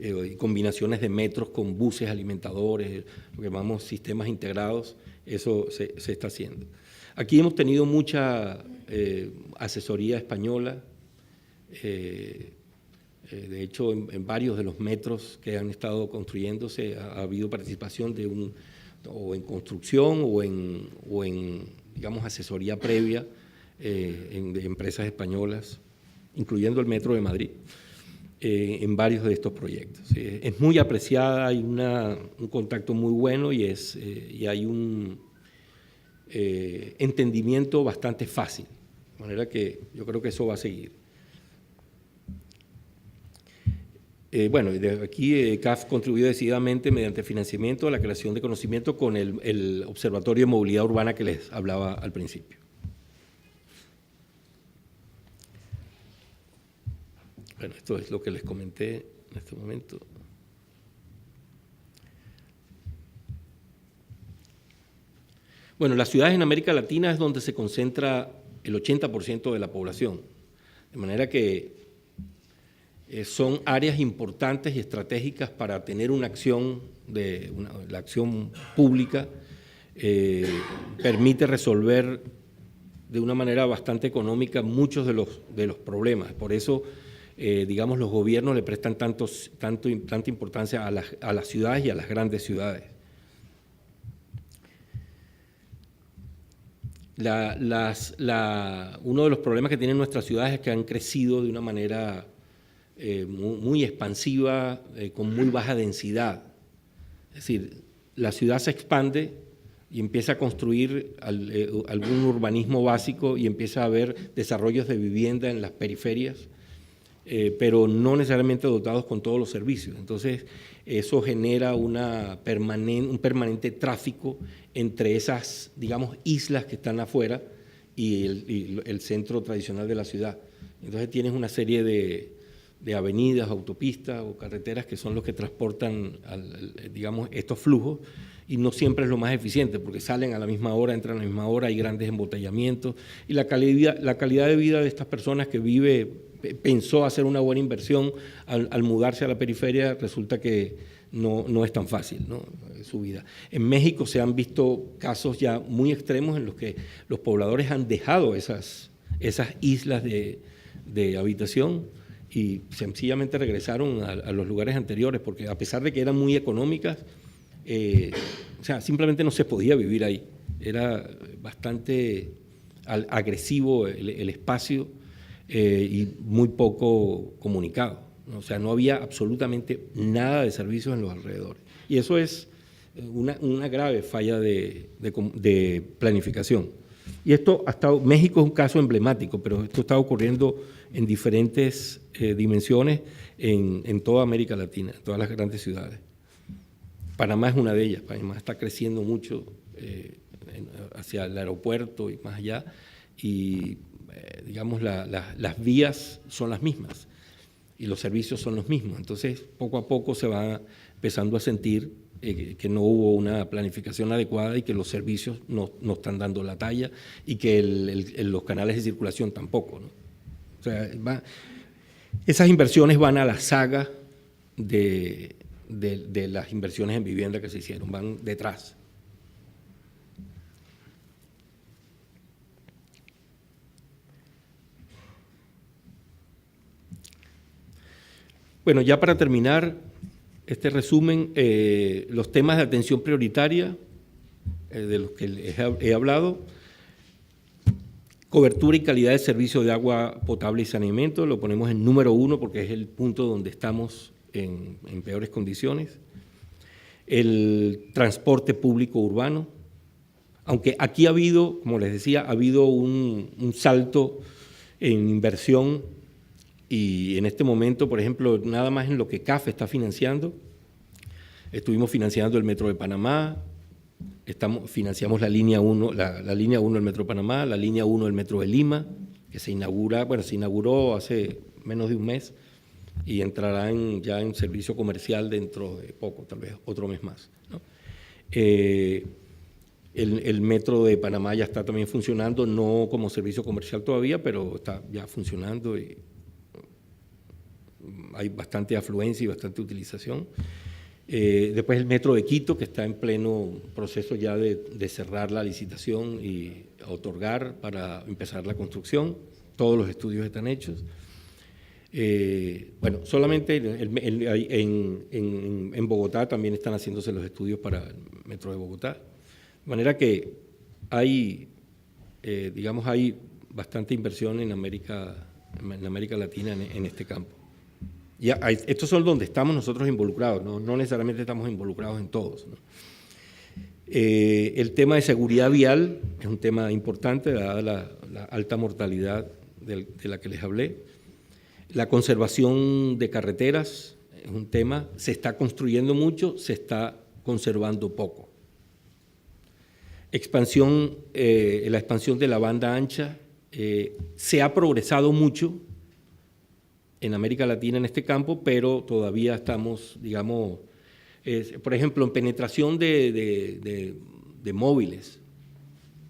Y combinaciones de metros con buses alimentadores, lo que llamamos sistemas integrados, eso se está haciendo. Aquí hemos tenido mucha asesoría española. De hecho, en varios de los metros que han estado construyéndose ha habido participación o en construcción o en digamos, asesoría previa de empresas españolas, incluyendo el Metro de Madrid, en varios de estos proyectos. Es muy apreciada, hay un contacto muy bueno y hay un entendimiento bastante fácil, de manera que yo creo que eso va a seguir. Bueno, desde aquí CAF contribuyó decididamente mediante financiamiento a la creación de conocimiento con el Observatorio de Movilidad Urbana que les hablaba al principio. Bueno, esto es lo que les comenté en este momento. Bueno, las ciudades en América Latina es donde se concentra el 80% de la población, de manera que son áreas importantes y estratégicas para tener una acción, la acción pública permite resolver de una manera bastante económica muchos de los problemas. Por eso, digamos, los gobiernos le prestan tanta importancia a las ciudades y a las grandes ciudades. Uno de los problemas que tienen nuestras ciudades es que han crecido de una manera muy expansiva, con muy baja densidad. Es decir, la ciudad se expande y empieza a construir algún urbanismo básico y empieza a haber desarrollos de vivienda en las periferias, pero no necesariamente dotados con todos los servicios. Entonces, eso genera un permanente tráfico entre esas, digamos, islas que están afuera y el centro tradicional de la ciudad. Entonces, tienes una serie de avenidas, autopistas o carreteras que son los que transportan, digamos, estos flujos, y no siempre es lo más eficiente porque salen a la misma hora, entran a la misma hora, hay grandes embotellamientos y la calidad de vida de estas personas que pensó hacer una buena inversión al mudarse a la periferia, resulta que no es tan fácil, ¿no?, su vida. En México se han visto casos ya muy extremos en los que los pobladores han dejado esas islas de habitación y sencillamente regresaron a los lugares anteriores, porque a pesar de que eran muy económicas, o sea, simplemente no se podía vivir ahí. Era bastante agresivo el espacio y muy poco comunicado, ¿no? O sea, no había absolutamente nada de servicios en los alrededores. Y eso es una grave falla de planificación. Y esto México es un caso emblemático, pero esto está ocurriendo en diferentes dimensiones en toda América Latina, en todas las grandes ciudades. Panamá es una de ellas. Panamá está creciendo mucho hacia el aeropuerto y más allá, y digamos las vías son las mismas y los servicios son los mismos. Entonces, poco a poco se va empezando a sentir que no hubo una planificación adecuada y que los servicios no están dando la talla y que los canales de circulación tampoco, ¿no? O sea, esas inversiones van a la saga de las inversiones en vivienda que se hicieron, van detrás. Bueno, ya para terminar este resumen, los temas de atención prioritaria de los que les he hablado: cobertura y calidad de servicio de agua potable y saneamiento, lo ponemos en número 1 porque es el punto donde estamos en peores condiciones. El transporte público urbano, aunque aquí ha habido, como les decía, ha habido un salto en inversión, y en este momento, por ejemplo, nada más en lo que CAF está financiando, estuvimos financiando el Metro de Panamá, financiamos la línea 1, la línea 1 del Metro de Panamá, la línea 1 del Metro de Lima, que se inauguró hace menos de un mes, y entrará ya en servicio comercial dentro de poco, tal vez otro mes más, ¿no? El Metro de Panamá ya está también funcionando, no como servicio comercial todavía, pero está ya funcionando y hay bastante afluencia y bastante utilización. Después el Metro de Quito, que está en pleno proceso ya de cerrar la licitación y otorgar para empezar la construcción. Todos los estudios están hechos. Bueno, solamente en Bogotá también están haciéndose los estudios para el Metro de Bogotá. De manera que hay bastante inversión en América Latina en este campo. Estos son donde estamos nosotros involucrados, no necesariamente estamos involucrados en todos, ¿no? El tema de seguridad vial es un tema importante, dada la alta mortalidad de la que les hablé. La conservación de carreteras es un tema, se está construyendo mucho, se está conservando poco. La expansión de la banda ancha, se ha progresado mucho en América Latina en este campo, pero todavía estamos, digamos, por ejemplo, en penetración de móviles.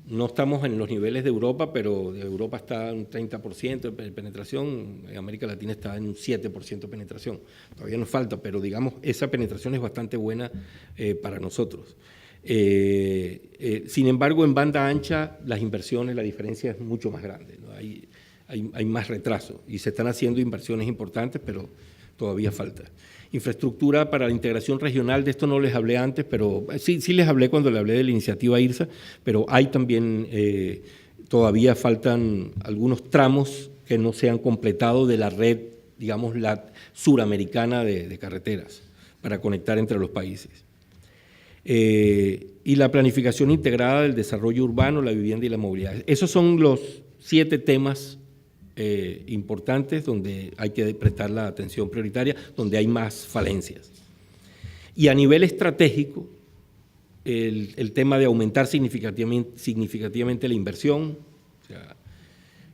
No estamos en los niveles de Europa, pero de Europa está en un 30% de penetración, en América Latina está en un 7% de penetración. Todavía nos falta, pero digamos, esa penetración es bastante buena para nosotros. Sin embargo, en banda ancha, las inversiones, la diferencia es mucho más grande, ¿no? Hay más retraso y se están haciendo inversiones importantes, pero todavía falta. Infraestructura para la integración regional, de esto no les hablé antes, pero sí les hablé cuando le hablé de la iniciativa IRSA, pero hay también, todavía faltan algunos tramos que no se han completado de la red, digamos, la suramericana de carreteras para conectar entre los países. y la planificación integrada del desarrollo urbano, la vivienda y la movilidad. Esos son los 7 temas importantes donde hay que prestar la atención prioritaria, donde hay más falencias. Y a nivel estratégico, el tema de aumentar significativamente la inversión, o sea,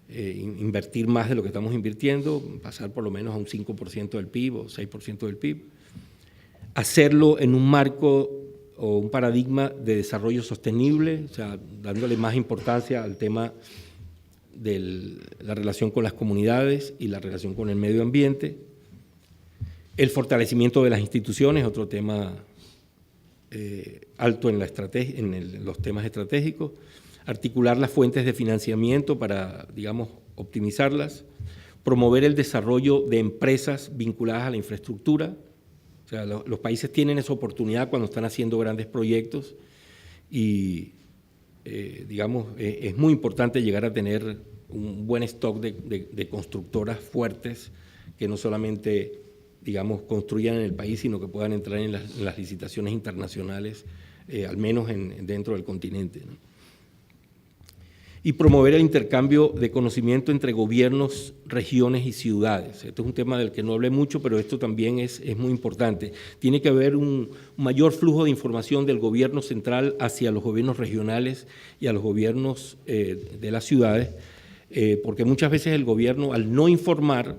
invertir más de lo que estamos invirtiendo, pasar por lo menos a un 5% del PIB o 6% del PIB, hacerlo en un marco o un paradigma de desarrollo sostenible, o sea, dándole más importancia al tema de la relación con las comunidades y la relación con el medio ambiente, el fortalecimiento de las instituciones, otro tema alto en los temas estratégicos, articular las fuentes de financiamiento para, digamos, optimizarlas, promover el desarrollo de empresas vinculadas a la infraestructura. O sea, los países tienen esa oportunidad cuando están haciendo grandes proyectos y, digamos, es muy importante llegar a tener un buen stock de constructoras fuertes que no solamente, digamos, construyan en el país, sino que puedan entrar en las licitaciones internacionales, al menos dentro del continente, ¿no? Y promover el intercambio de conocimiento entre gobiernos, regiones y ciudades. Este es un tema del que no hablé mucho, pero esto también es muy importante. Tiene que haber un mayor flujo de información del gobierno central hacia los gobiernos regionales y a los gobiernos de las ciudades, porque muchas veces el gobierno, al no informar,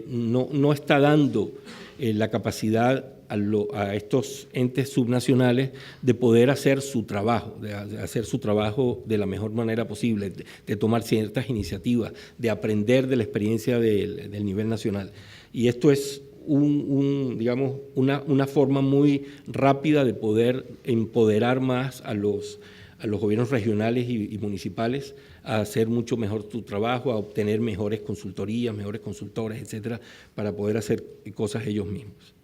no está dando la capacidad a estos entes subnacionales de poder hacer su trabajo, de hacer su trabajo de la mejor manera posible, de tomar ciertas iniciativas, de aprender de la experiencia del nivel nacional. Y esto es digamos, una forma muy rápida de poder empoderar más a los gobiernos regionales y municipales a hacer mucho mejor su trabajo, a obtener mejores consultorías, mejores consultores, etcétera, para poder hacer cosas ellos mismos.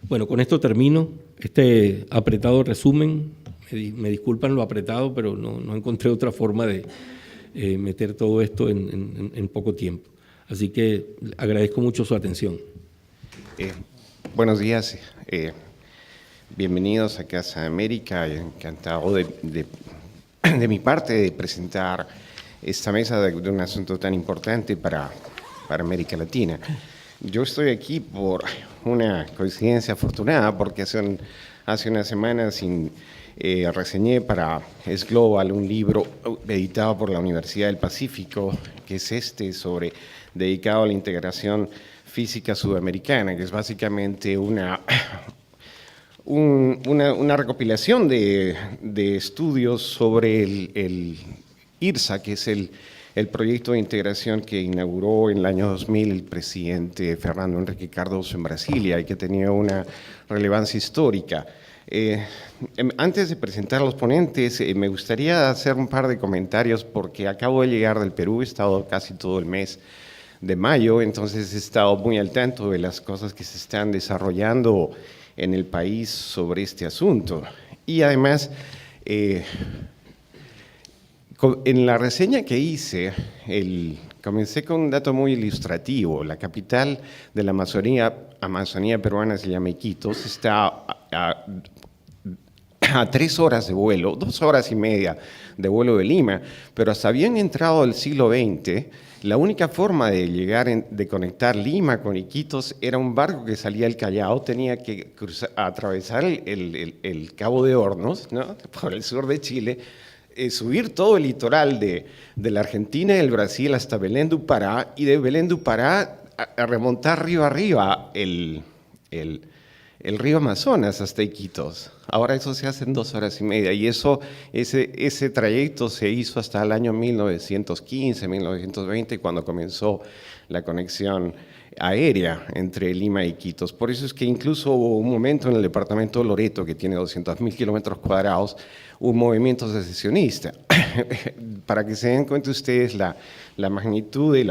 Bueno, con esto termino este apretado resumen. Me disculpan lo apretado, pero no encontré otra forma de meter todo esto en poco tiempo. Así que agradezco mucho su atención. Buenos días, bienvenidos a Casa América. Encantado de mi parte de presentar esta mesa de un asunto tan importante para América Latina. Yo estoy aquí por una coincidencia afortunada, porque hace unas semanas reseñé para Es Global un libro editado por la Universidad del Pacífico, que es dedicado a la integración física sudamericana, que es básicamente una recopilación de estudios sobre el IRSA, que es el proyecto de integración que inauguró en el año 2000 el presidente Fernando Henrique Cardoso en Brasilia y que tenía una relevancia histórica. Antes de presentar a los ponentes, me gustaría hacer un par de comentarios porque acabo de llegar del Perú, he estado casi todo el mes de mayo, entonces he estado muy al tanto de las cosas que se están desarrollando en el país sobre este asunto. Y además, en la reseña que hice, comencé con un dato muy ilustrativo. La capital de la Amazonía peruana se llama Iquitos, está a 3 horas de vuelo, 2 horas y media de vuelo de Lima, pero hasta bien entrado el siglo XX, la única forma de conectar Lima con Iquitos era un barco que salía del Callao, tenía que atravesar el Cabo de Hornos, ¿no?, por el sur de Chile, subir todo el litoral de la Argentina y el Brasil hasta Belén do Pará, y de Belén do Pará a remontar río arriba el río Amazonas hasta Iquitos. Ahora eso se hace en 2 horas y media, y ese trayecto se hizo hasta el año 1915, 1920, cuando comenzó la conexión aérea entre Lima y Iquitos. Por eso es que incluso hubo un momento en el departamento de Loreto, que tiene 200.000 kilómetros cuadrados, un movimiento secesionista. Para que se den cuenta ustedes la magnitud de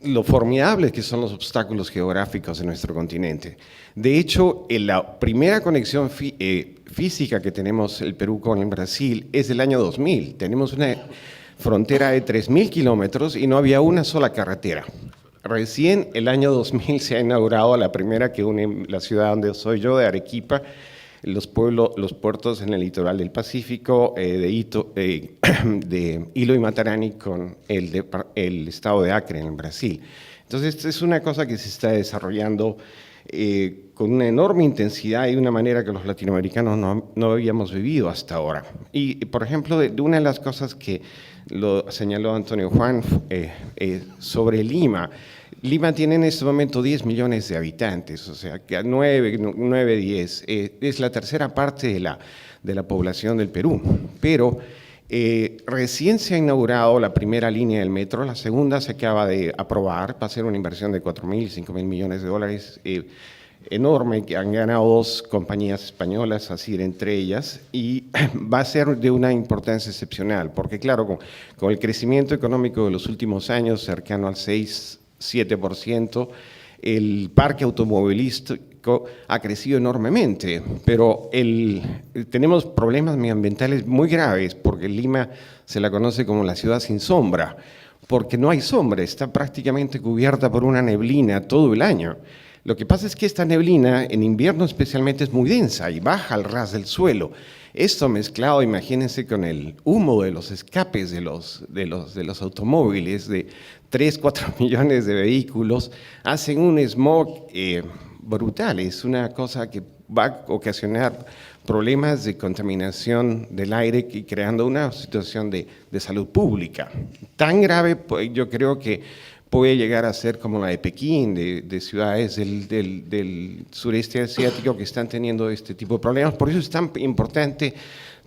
lo formidables que son los obstáculos geográficos de nuestro continente. De hecho, la primera conexión física que tenemos el Perú con el Brasil es del año 2000. Tenemos una frontera de 3.000 kilómetros y no había una sola carretera. Recién el año 2000 se ha inaugurado la primera que une la ciudad donde soy yo, de Arequipa, los puertos en el litoral del Pacífico, de Hilo y Matarani, con el estado de Acre, en Brasil. Entonces, esta es una cosa que se está desarrollando con una enorme intensidad y de una manera que los latinoamericanos no habíamos vivido hasta ahora. Y, por ejemplo, de una de las cosas que lo señaló Antonio Juan sobre Lima. Lima tiene en este momento 10 millones de habitantes, o sea, que 9, 10, es la tercera parte de la población del Perú, pero recién se ha inaugurado la primera línea del metro, la segunda se acaba de aprobar, va a ser una inversión de 4.000, 5.000 millones de dólares, enorme, que han ganado 2 compañías españolas, así entre ellas, y va a ser de una importancia excepcional, porque claro, con el crecimiento económico de los últimos años, cercano al 6-7%, el parque automovilístico ha crecido enormemente, pero tenemos problemas medioambientales muy graves, porque Lima se la conoce como la ciudad sin sombra, porque no hay sombra, está prácticamente cubierta por una neblina todo el año. Lo que pasa es que esta neblina, en invierno especialmente, es muy densa y baja al ras del suelo. Esto mezclado, imagínense, con el humo de los escapes de los automóviles, de 3-4 millones de vehículos, hacen un smog brutal. Es una cosa que va a ocasionar problemas de contaminación del aire y creando una situación de salud pública. Tan grave, yo creo que puede llegar a ser como la de Pekín, de ciudades del sureste asiático que están teniendo este tipo de problemas. Por eso es tan importante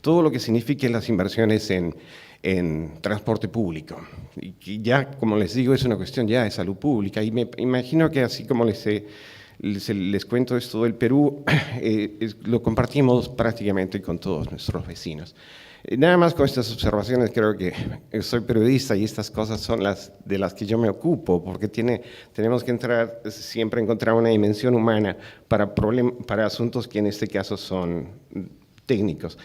todo lo que signifiquen las inversiones en transporte público. Y que ya, como les digo, es una cuestión ya de salud pública. Y me imagino que así como les cuento esto del Perú, lo compartimos prácticamente con todos nuestros vecinos. Nada más con estas observaciones, creo que soy periodista y estas cosas son las de las que yo me ocupo, porque tenemos que siempre encontrar una dimensión humana para asuntos que en este caso son técnicos.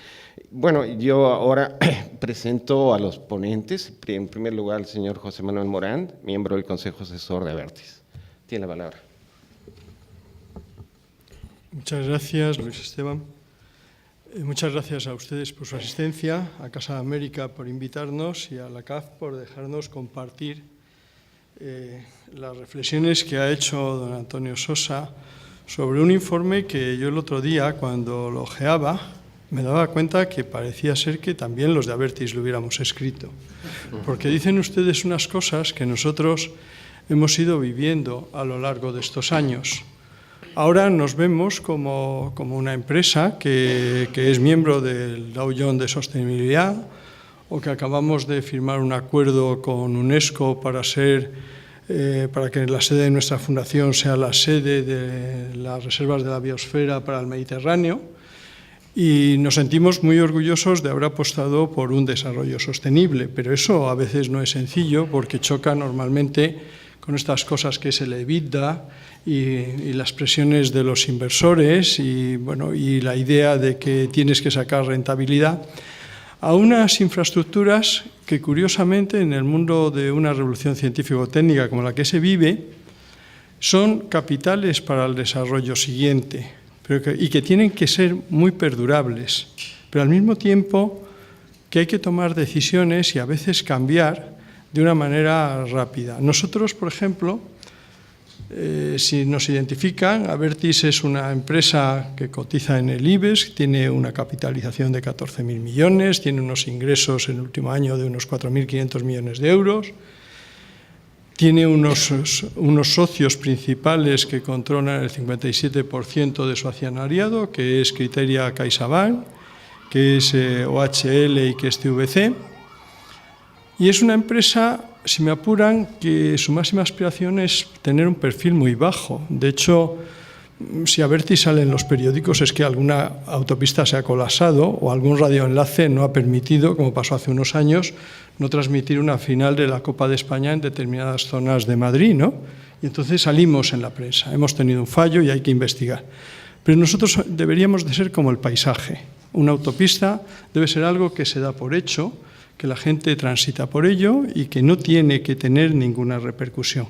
Bueno, yo ahora presento a los ponentes, en primer lugar al señor José Manuel Morán, miembro del Consejo Asesor de Abertis. Tiene la palabra. Muchas gracias, Luis Esteban. Muchas gracias a ustedes por su asistencia, a Casa de América por invitarnos y a la CAF por dejarnos compartir las reflexiones que ha hecho don Antonio Sosa sobre un informe que yo el otro día, cuando lo ojeaba, me daba cuenta que parecía ser que también los de Abertis lo hubiéramos escrito. Porque dicen ustedes unas cosas que nosotros hemos ido viviendo a lo largo de estos años. Ahora nos vemos como una empresa que es miembro del Dow Jones de Sostenibilidad, o que acabamos de firmar un acuerdo con UNESCO para que la sede de nuestra fundación sea la sede de las reservas de la biosfera para el Mediterráneo, y nos sentimos muy orgullosos de haber apostado por un desarrollo sostenible, pero eso a veces no es sencillo porque choca normalmente con estas cosas que es el EBITDA y las presiones de los inversores y la idea de que tienes que sacar rentabilidad a unas infraestructuras que, curiosamente, en el mundo de una revolución científico-técnica como la que se vive, son capitales para el desarrollo siguiente y que tienen que ser muy perdurables, pero al mismo tiempo que hay que tomar decisiones y a veces cambiar de una manera rápida. Nosotros, por ejemplo, si nos identifican, Abertis es una empresa que cotiza en el IBEX, tiene una capitalización de 14.000 millones, tiene unos ingresos en el último año de unos 4.500 millones de euros, tiene unos socios principales que controlan el 57% de su accionariado, que es Criteria CaixaBank, que es OHL y que es TVC. Y es una empresa, si me apuran, que su máxima aspiración es tener un perfil muy bajo. De hecho, si Abertis sale en los periódicos es que alguna autopista se ha colapsado o algún radioenlace no ha permitido, como pasó hace unos años, no transmitir una final de la Copa de España en determinadas zonas de Madrid, ¿no? Y entonces salimos en la prensa. Hemos tenido un fallo y hay que investigar. Pero nosotros deberíamos de ser como el paisaje. Una autopista debe ser algo que se da por hecho, que la gente transita por ello y que no tiene que tener ninguna repercusión.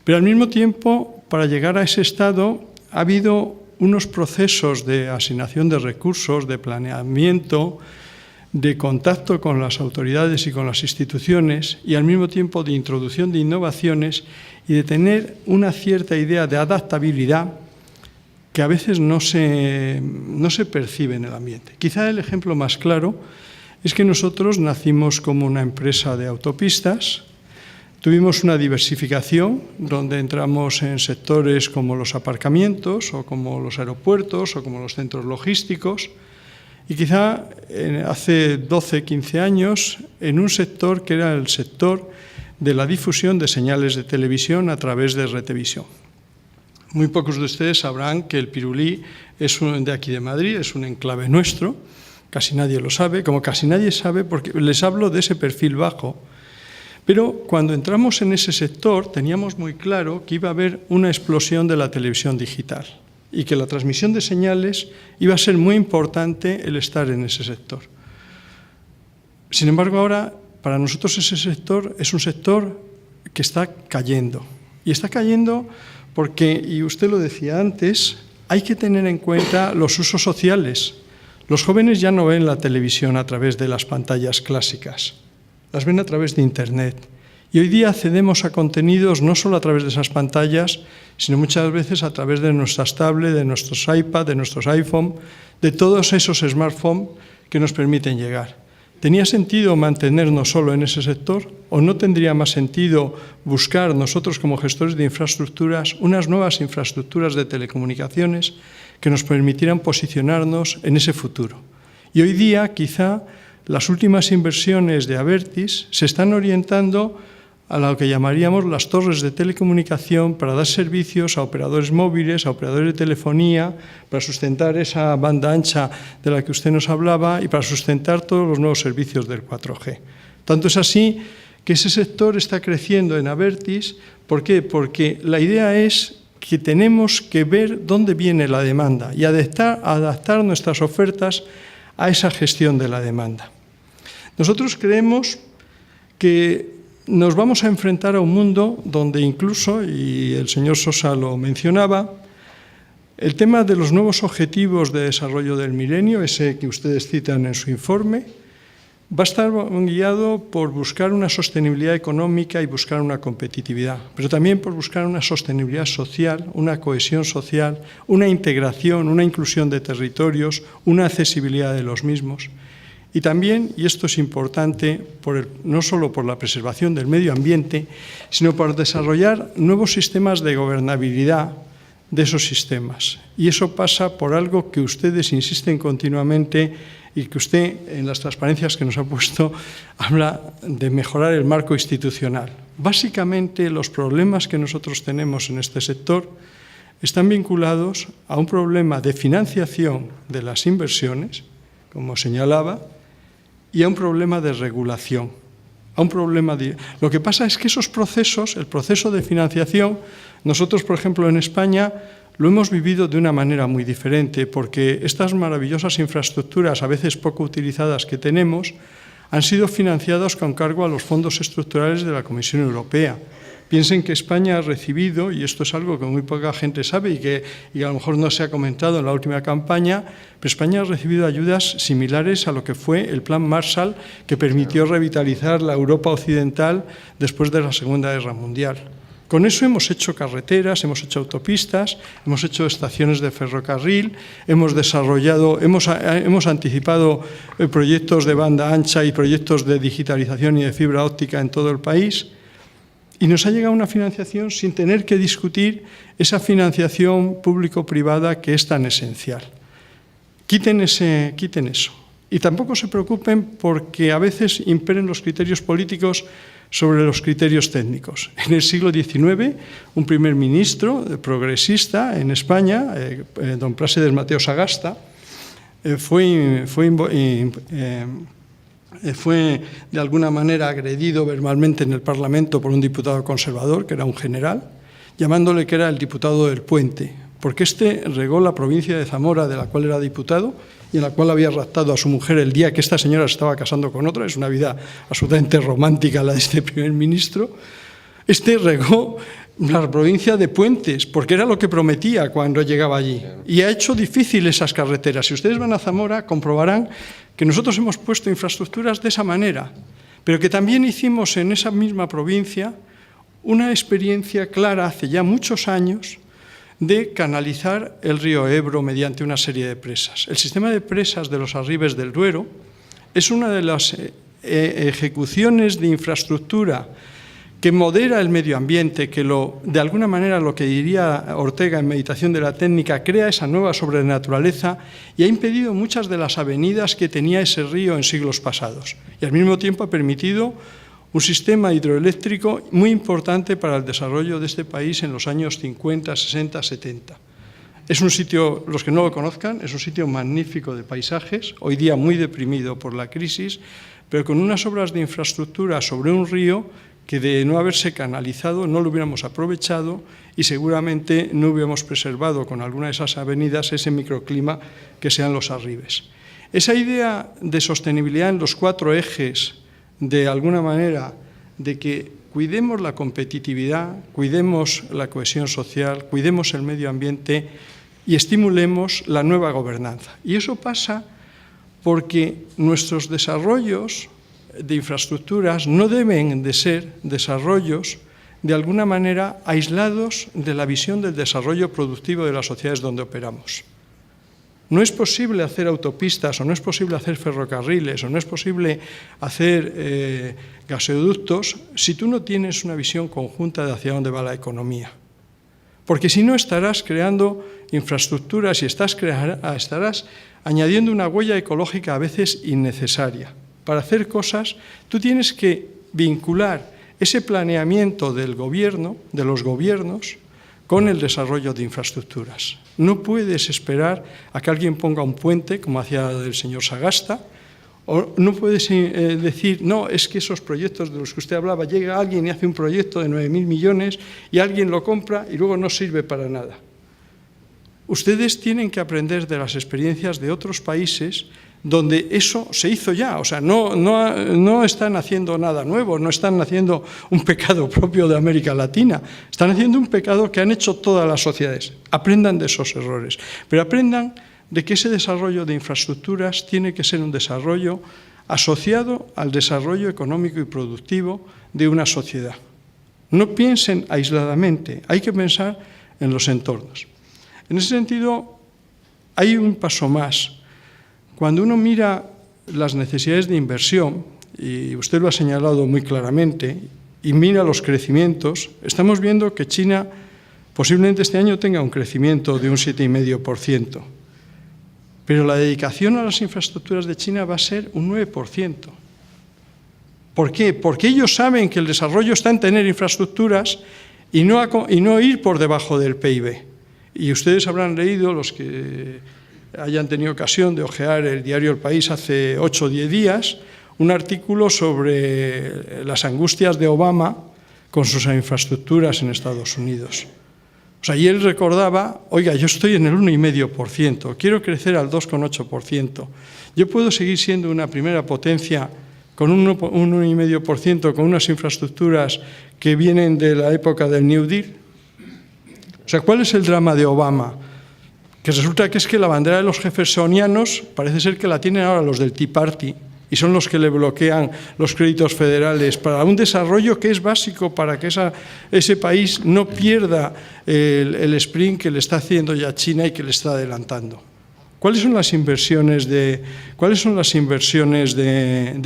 Pero al mismo tiempo, para llegar a ese estado, ha habido unos procesos de asignación de recursos, de planeamiento, de contacto con las autoridades y con las instituciones y al mismo tiempo de introducción de innovaciones y de tener una cierta idea de adaptabilidad que a veces no se percibe en el ambiente. Quizá el ejemplo más claro es que nosotros nacimos como una empresa de autopistas, tuvimos una diversificación donde entramos en sectores como los aparcamientos o como los aeropuertos o como los centros logísticos y quizá hace 12, 15 años en un sector que era el sector de la difusión de señales de televisión a través de Retevisión. Muy pocos de ustedes sabrán que el Pirulí es de aquí de Madrid, es un enclave nuestro, casi nadie lo sabe, como casi nadie sabe porque les hablo de ese perfil bajo. Pero cuando entramos en ese sector teníamos muy claro que iba a haber una explosión de la televisión digital y que la transmisión de señales iba a ser muy importante el estar en ese sector. Sin embargo, ahora para nosotros ese sector es un sector que está cayendo. Y está cayendo porque, y usted lo decía antes, hay que tener en cuenta los usos sociales. Los jóvenes ya no ven la televisión a través de las pantallas clásicas, las ven a través de Internet. Y hoy día accedemos a contenidos no solo a través de esas pantallas, sino muchas veces a través de nuestras tablets, de nuestros iPad, de nuestros iPhone, de todos esos smartphones que nos permiten llegar. ¿Tenía sentido mantenernos solo en ese sector o no tendría más sentido buscar nosotros como gestores de infraestructuras unas nuevas infraestructuras de telecomunicaciones que nos permitieran posicionarnos en ese futuro? Y hoy día quizá las últimas inversiones de Abertis se están orientando a lo que llamaríamos las torres de telecomunicación para dar servicios a operadores móviles, a operadores de telefonía, para sustentar esa banda ancha de la que usted nos hablaba y para sustentar todos los nuevos servicios del 4G. Tanto es así que ese sector está creciendo en Abertis. ¿Por qué? Porque la idea es que tenemos que ver dónde viene la demanda y adaptar nuestras ofertas a esa gestión de la demanda. Nosotros creemos que nos vamos a enfrentar a un mundo donde incluso, y el señor Sosa lo mencionaba, el tema de los nuevos objetivos de desarrollo del milenio, ese que ustedes citan en su informe, va a estar guiado por buscar una sostenibilidad económica y buscar una competitividad, pero también por buscar una sostenibilidad social, una cohesión social, una integración, una inclusión de territorios, una accesibilidad de los mismos. Y también, y esto es importante, no solo por la preservación del medio ambiente, sino por desarrollar nuevos sistemas de gobernabilidad de esos sistemas. Y eso pasa por algo que ustedes insisten continuamente y que usted, en las transparencias que nos ha puesto, habla de mejorar el marco institucional. Básicamente, los problemas que nosotros tenemos en este sector están vinculados a un problema de financiación de las inversiones, como señalaba, y a un problema de regulación. Lo que pasa es que esos procesos, el proceso de financiación, nosotros, por ejemplo, en España, lo hemos vivido de una manera muy diferente, porque estas maravillosas infraestructuras, a veces poco utilizadas, que tenemos, han sido financiadas con cargo a los fondos estructurales de la Comisión Europea. Piensen que España ha recibido, y esto es algo que muy poca gente sabe y a lo mejor no se ha comentado en la última campaña, pero España ha recibido ayudas similares a lo que fue el Plan Marshall, que permitió revitalizar la Europa occidental después de la Segunda Guerra Mundial. Con eso hemos hecho carreteras, hemos hecho autopistas, hemos hecho estaciones de ferrocarril, hemos anticipado proyectos de banda ancha y proyectos de digitalización y de fibra óptica en todo el país. Y nos ha llegado una financiación sin tener que discutir esa financiación público-privada que es tan esencial. Quiten eso. Y tampoco se preocupen porque a veces imperen los criterios políticos sobre los criterios técnicos. En el siglo XIX, un primer ministro progresista en España, don Plácido Mateo Sagasta, fue de alguna manera agredido verbalmente en el Parlamento por un diputado conservador, que era un general, llamándole que era el diputado del puente, porque regó la provincia de Zamora, de la cual era diputado, y en la cual había raptado a su mujer el día que esta señora se estaba casando con otra. Es una vida absolutamente romántica la de este primer ministro. Regó la provincia de Puentes, porque era lo que prometía cuando llegaba allí. Y ha hecho difícil esas carreteras. Si ustedes van a Zamora, comprobarán que nosotros hemos puesto infraestructuras de esa manera, pero que también hicimos en esa misma provincia una experiencia clara hace ya muchos años de canalizar el río Ebro mediante una serie de presas. El sistema de presas de los arribes del Duero es una de las ejecuciones de infraestructura que modera el medio ambiente, que de alguna manera lo que diría Ortega en Meditación de la Técnica, crea esa nueva sobrenaturaleza y ha impedido muchas de las avenidas que tenía ese río en siglos pasados. Y al mismo tiempo ha permitido un sistema hidroeléctrico muy importante para el desarrollo de este país en los años 50, 60, 70. Es un sitio, los que no lo conozcan, es un sitio magnífico de paisajes, hoy día muy deprimido por la crisis, pero con unas obras de infraestructura sobre un río que de no haberse canalizado no lo hubiéramos aprovechado y seguramente no hubiéramos preservado con alguna de esas avenidas ese microclima que sean los arribes. Esa idea de sostenibilidad en los 4 ejes, de alguna manera, de que cuidemos la competitividad, cuidemos la cohesión social, cuidemos el medio ambiente y estimulemos la nueva gobernanza. Y eso pasa porque nuestros desarrollos de infraestructuras no deben de ser desarrollos de alguna manera aislados de la visión del desarrollo productivo de las sociedades donde operamos. No es posible hacer autopistas, o no es posible hacer ferrocarriles, o no es posible hacer gasoductos si tú no tienes una visión conjunta de hacia dónde va la economía. Porque si no estarás creando infraestructuras y estarás añadiendo una huella ecológica a veces innecesaria. Para hacer cosas, tú tienes que vincular ese planeamiento del gobierno, de los gobiernos, con el desarrollo de infraestructuras. No puedes esperar a que alguien ponga un puente, como hacía el señor Sagasta, o no puedes decir, no, es que esos proyectos de los que usted hablaba, llega alguien y hace un proyecto de 9.000 millones y alguien lo compra y luego no sirve para nada. Ustedes tienen que aprender de las experiencias de otros países donde eso se hizo ya, o sea, no están haciendo nada nuevo, no están haciendo un pecado propio de América Latina, están haciendo un pecado que han hecho todas las sociedades. Aprendan de esos errores, pero aprendan de que ese desarrollo de infraestructuras tiene que ser un desarrollo asociado al desarrollo económico y productivo de una sociedad. No piensen aisladamente, hay que pensar en los entornos. En ese sentido, hay un paso más. Cuando uno mira las necesidades de inversión, y usted lo ha señalado muy claramente, y mira los crecimientos, estamos viendo que China posiblemente este año tenga un crecimiento de un 7,5%. Pero la dedicación a las infraestructuras de China va a ser un 9%. ¿Por qué? Porque ellos saben que el desarrollo está en tener infraestructuras y no ir por debajo del PIB. Y ustedes habrán leído, los que hayan tenido ocasión de hojear el diario El País hace 8 o 10 días, un artículo sobre las angustias de Obama con sus infraestructuras en Estados Unidos. O sea, y él recordaba, oiga, yo estoy en el 1,5%, quiero crecer al 2,8%. Yo puedo seguir siendo una primera potencia con un 1,5%, con unas infraestructuras que vienen de la época del New Deal. O sea, ¿cuál es el drama de Obama? Que resulta que es que la bandera de los jeffersonianos parece ser que la tienen ahora los del Tea Party y son los que le bloquean los créditos federales para un desarrollo que es básico para que ese país no pierda el sprint que le está haciendo ya China y que le está adelantando. ¿Cuáles son las inversiones de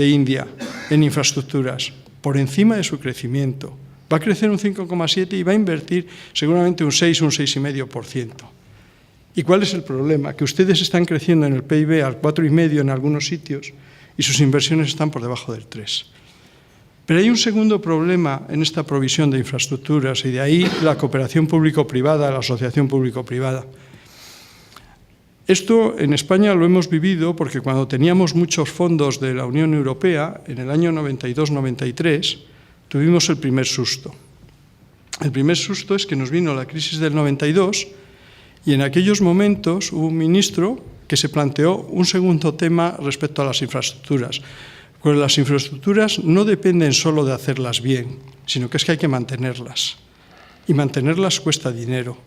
India en infraestructuras? Por encima de su crecimiento. Va a crecer un 5,7% y va a invertir seguramente un 6, un 6,5%. ¿Y cuál es el problema? Que ustedes están creciendo en el PIB al 4,5% en algunos sitios y sus inversiones están por debajo del 3%. Pero hay un segundo problema en esta provisión de infraestructuras y de ahí la cooperación público-privada, la asociación público-privada. Esto en España lo hemos vivido porque cuando teníamos muchos fondos de la Unión Europea, en el año 92-93, tuvimos el primer susto. El primer susto es que nos vino la crisis del 92 y en aquellos momentos hubo un ministro que se planteó un segundo tema respecto a las infraestructuras. Pues las infraestructuras no dependen solo de hacerlas bien, sino que es que hay que mantenerlas. y mantenerlas cuesta dinero.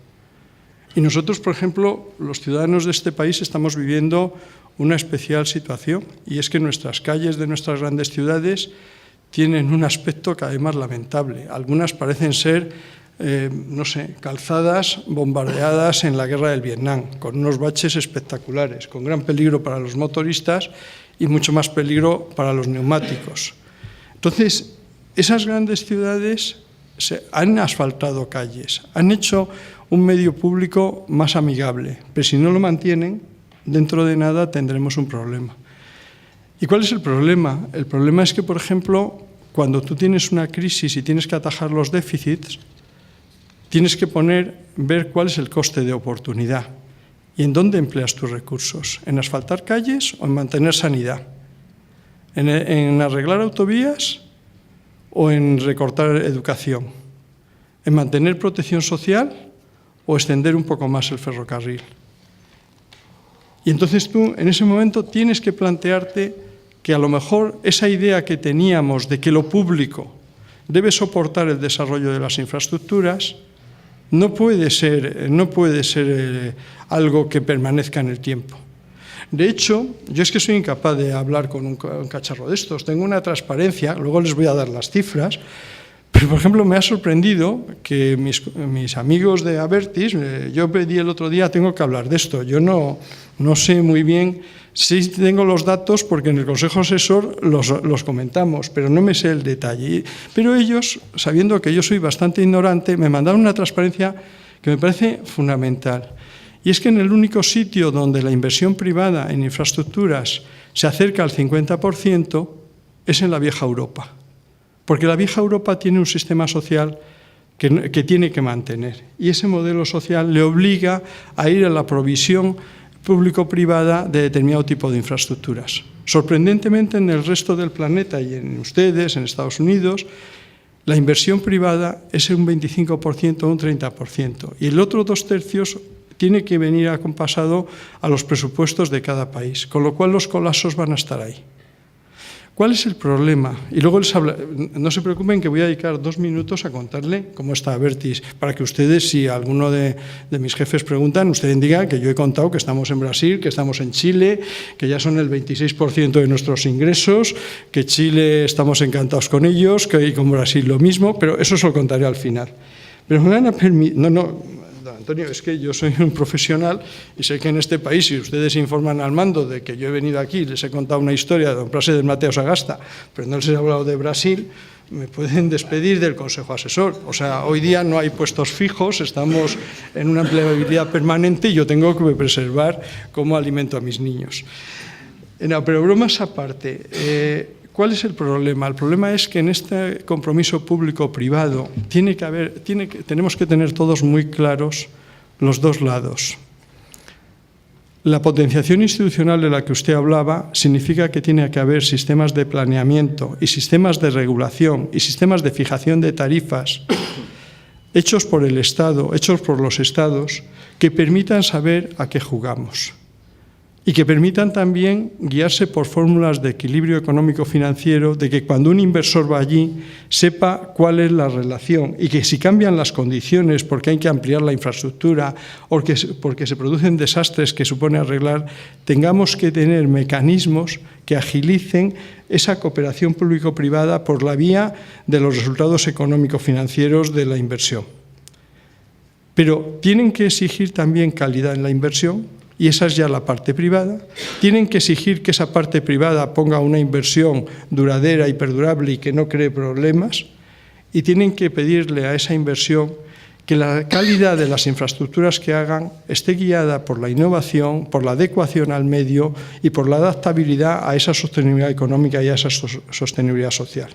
Y nosotros, por ejemplo, los ciudadanos de este país estamos viviendo una especial situación, y es que nuestras calles de nuestras grandes ciudades tienen un aspecto cada vez más lamentable. Algunas parecen ser, calzadas bombardeadas en la guerra del Vietnam, con unos baches espectaculares, con gran peligro para los motoristas y mucho más peligro para los neumáticos. Entonces, esas grandes ciudades han asfaltado calles, han hecho un medio público más amigable, pero si no lo mantienen, dentro de nada tendremos un problema. ¿Y cuál es el problema? El problema es que, por ejemplo, cuando tú tienes una crisis y tienes que atajar los déficits, tienes que ver cuál es el coste de oportunidad y en dónde empleas tus recursos, en asfaltar calles o en mantener sanidad, en arreglar autovías o en recortar educación, en mantener protección social o extender un poco más el ferrocarril. Y entonces tú, en ese momento, tienes que plantearte que a lo mejor esa idea que teníamos de que lo público debe soportar el desarrollo de las infraestructuras no puede ser algo que permanezca en el tiempo. De hecho, yo es que soy incapaz de hablar con un cacharro de estos. Tengo una transparencia, luego les voy a dar las cifras, pero, por ejemplo, me ha sorprendido que mis amigos de Abertis, yo pedí el otro día, tengo que hablar de esto, yo no sé muy bien, sí tengo los datos porque en el Consejo Asesor los comentamos, pero no me sé el detalle. Pero ellos, sabiendo que yo soy bastante ignorante, me mandaron una transparencia que me parece fundamental. Y es que en el único sitio donde la inversión privada en infraestructuras se acerca al 50% es en la vieja Europa. Porque la vieja Europa tiene un sistema social que tiene que mantener. Y ese modelo social le obliga a ir a la provisión público-privada de determinado tipo de infraestructuras. Sorprendentemente, en el resto del planeta y en ustedes, en Estados Unidos, la inversión privada es un 25% o un 30%. Y el otro 2/3 tiene que venir acompasado a los presupuestos de cada país, con lo cual los colapsos van a estar ahí. ¿Cuál es el problema? Y luego no se preocupen que voy a dedicar 2 minutos a contarle cómo está Abertis, para que ustedes, si alguno de mis jefes preguntan, ustedes digan que yo he contado que estamos en Brasil, que estamos en Chile, que ya son el 26% de nuestros ingresos, que Chile estamos encantados con ellos, que con Brasil lo mismo, pero eso se lo contaré al final. Pero me van a permitir... Antonio, es que yo soy un profesional y sé que en este país, si ustedes informan al mando de que yo he venido aquí, les he contado una historia de don Plácido Mateo Sagasta, pero no les he hablado de Brasil, me pueden despedir del Consejo Asesor. O sea, hoy día no hay puestos fijos, estamos en una empleabilidad permanente y yo tengo que preservar cómo alimento a mis niños. No, pero bromas aparte, ¿cuál es el problema? El problema es que en este compromiso público-privado tenemos que tener todos muy claros los dos lados. La potenciación institucional de la que usted hablaba significa que tiene que haber sistemas de planeamiento y sistemas de regulación y sistemas de fijación de tarifas hechos por el Estado, hechos por los Estados, que permitan saber a qué jugamos. Y que permitan también guiarse por fórmulas de equilibrio económico-financiero, de que cuando un inversor va allí sepa cuál es la relación y que si cambian las condiciones porque hay que ampliar la infraestructura o porque se producen desastres que supone arreglar, tengamos que tener mecanismos que agilicen esa cooperación público-privada por la vía de los resultados económico-financieros de la inversión. Pero tienen que exigir también calidad en la inversión, y esa es ya la parte privada. Tienen que exigir que esa parte privada ponga una inversión duradera y perdurable y que no cree problemas, y tienen que pedirle a esa inversión que la calidad de las infraestructuras que hagan esté guiada por la innovación, por la adecuación al medio y por la adaptabilidad a esa sostenibilidad económica y a esa sostenibilidad social.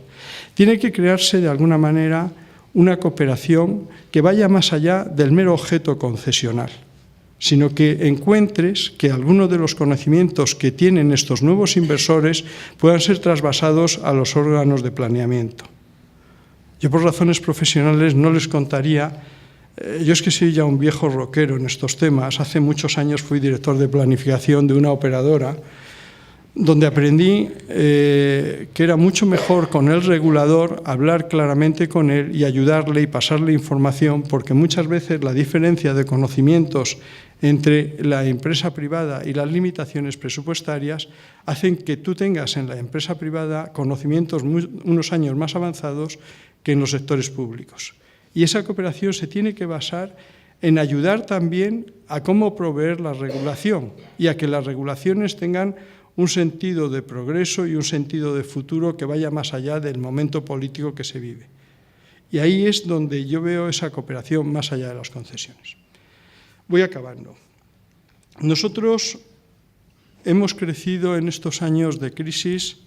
Tiene que crearse de alguna manera una cooperación que vaya más allá del mero objeto concesional, sino que encuentres que algunos de los conocimientos que tienen estos nuevos inversores puedan ser trasvasados a los órganos de planeamiento. Yo, por razones profesionales, no les contaría. Yo es que soy ya un viejo rockero en estos temas. Hace muchos años fui director de planificación de una operadora, donde aprendí que era mucho mejor con el regulador hablar claramente con él y ayudarle y pasarle información, porque muchas veces la diferencia de conocimientos entre la empresa privada y las limitaciones presupuestarias hacen que tú tengas en la empresa privada conocimientos unos años más avanzados que en los sectores públicos. Y esa cooperación se tiene que basar en ayudar también a cómo proveer la regulación y a que las regulaciones tengan un sentido de progreso y un sentido de futuro que vaya más allá del momento político que se vive. Y ahí es donde yo veo esa cooperación más allá de las concesiones. Voy acabando. Nosotros hemos crecido en estos años de crisis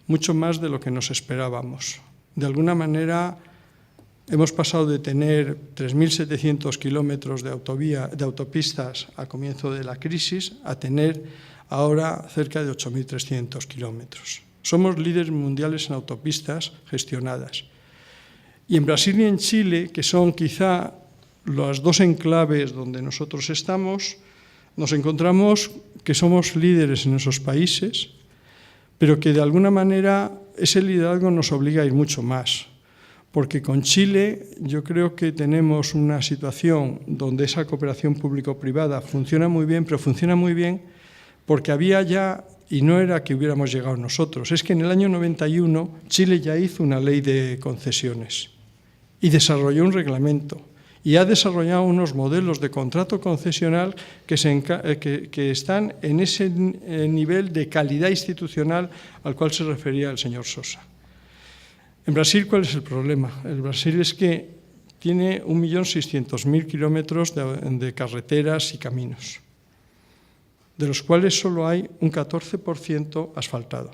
mucho más de lo que nos esperábamos. De alguna manera hemos pasado de tener 3.700 kilómetros de autopistas a comienzo de la crisis a tener ahora cerca de 8.300 kilómetros. Somos líderes mundiales en autopistas gestionadas. Y en Brasil y en Chile, que son quizá las dos enclaves donde nosotros estamos, nos encontramos que somos líderes en esos países, pero que de alguna manera ese liderazgo nos obliga a ir mucho más. Porque con Chile yo creo que tenemos una situación donde esa cooperación público-privada funciona muy bien, pero funciona muy bien porque había ya, y no era que hubiéramos llegado nosotros, es que en el año 91 Chile ya hizo una ley de concesiones y desarrolló un reglamento y ha desarrollado unos modelos de contrato concesional que están en ese nivel de calidad institucional al cual se refería el señor Sosa. En Brasil, ¿cuál es el problema? El Brasil es que tiene 1.600.000 kilómetros de carreteras y caminos, de los cuales solo hay un 14% asfaltado,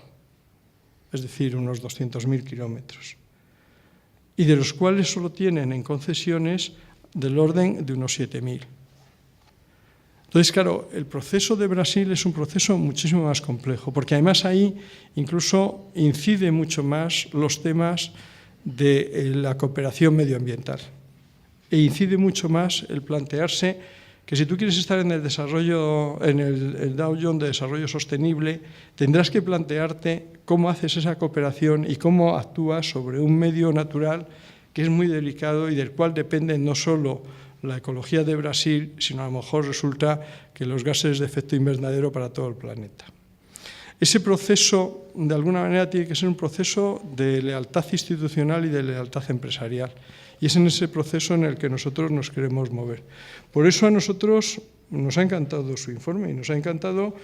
es decir, unos 200.000 kilómetros, y de los cuales solo tienen en concesiones del orden de unos 7.000. Entonces, claro, el proceso de Brasil es un proceso muchísimo más complejo, porque además ahí incluso incide mucho más los temas de la cooperación medioambiental e incide mucho más el plantearse que si tú quieres estar en el desarrollo, en el Dow Jones de Desarrollo Sostenible, tendrás que plantearte cómo haces esa cooperación y cómo actúas sobre un medio natural que es muy delicado y del cual depende no solo la ecología de Brasil, sino a lo mejor resulta que los gases de efecto invernadero para todo el planeta. Ese proceso, de alguna manera, tiene que ser un proceso de lealtad institucional y de lealtad empresarial. Y es en ese proceso en el que nosotros nos queremos mover. Por eso a nosotros nos ha encantado su informe y nos ha encantado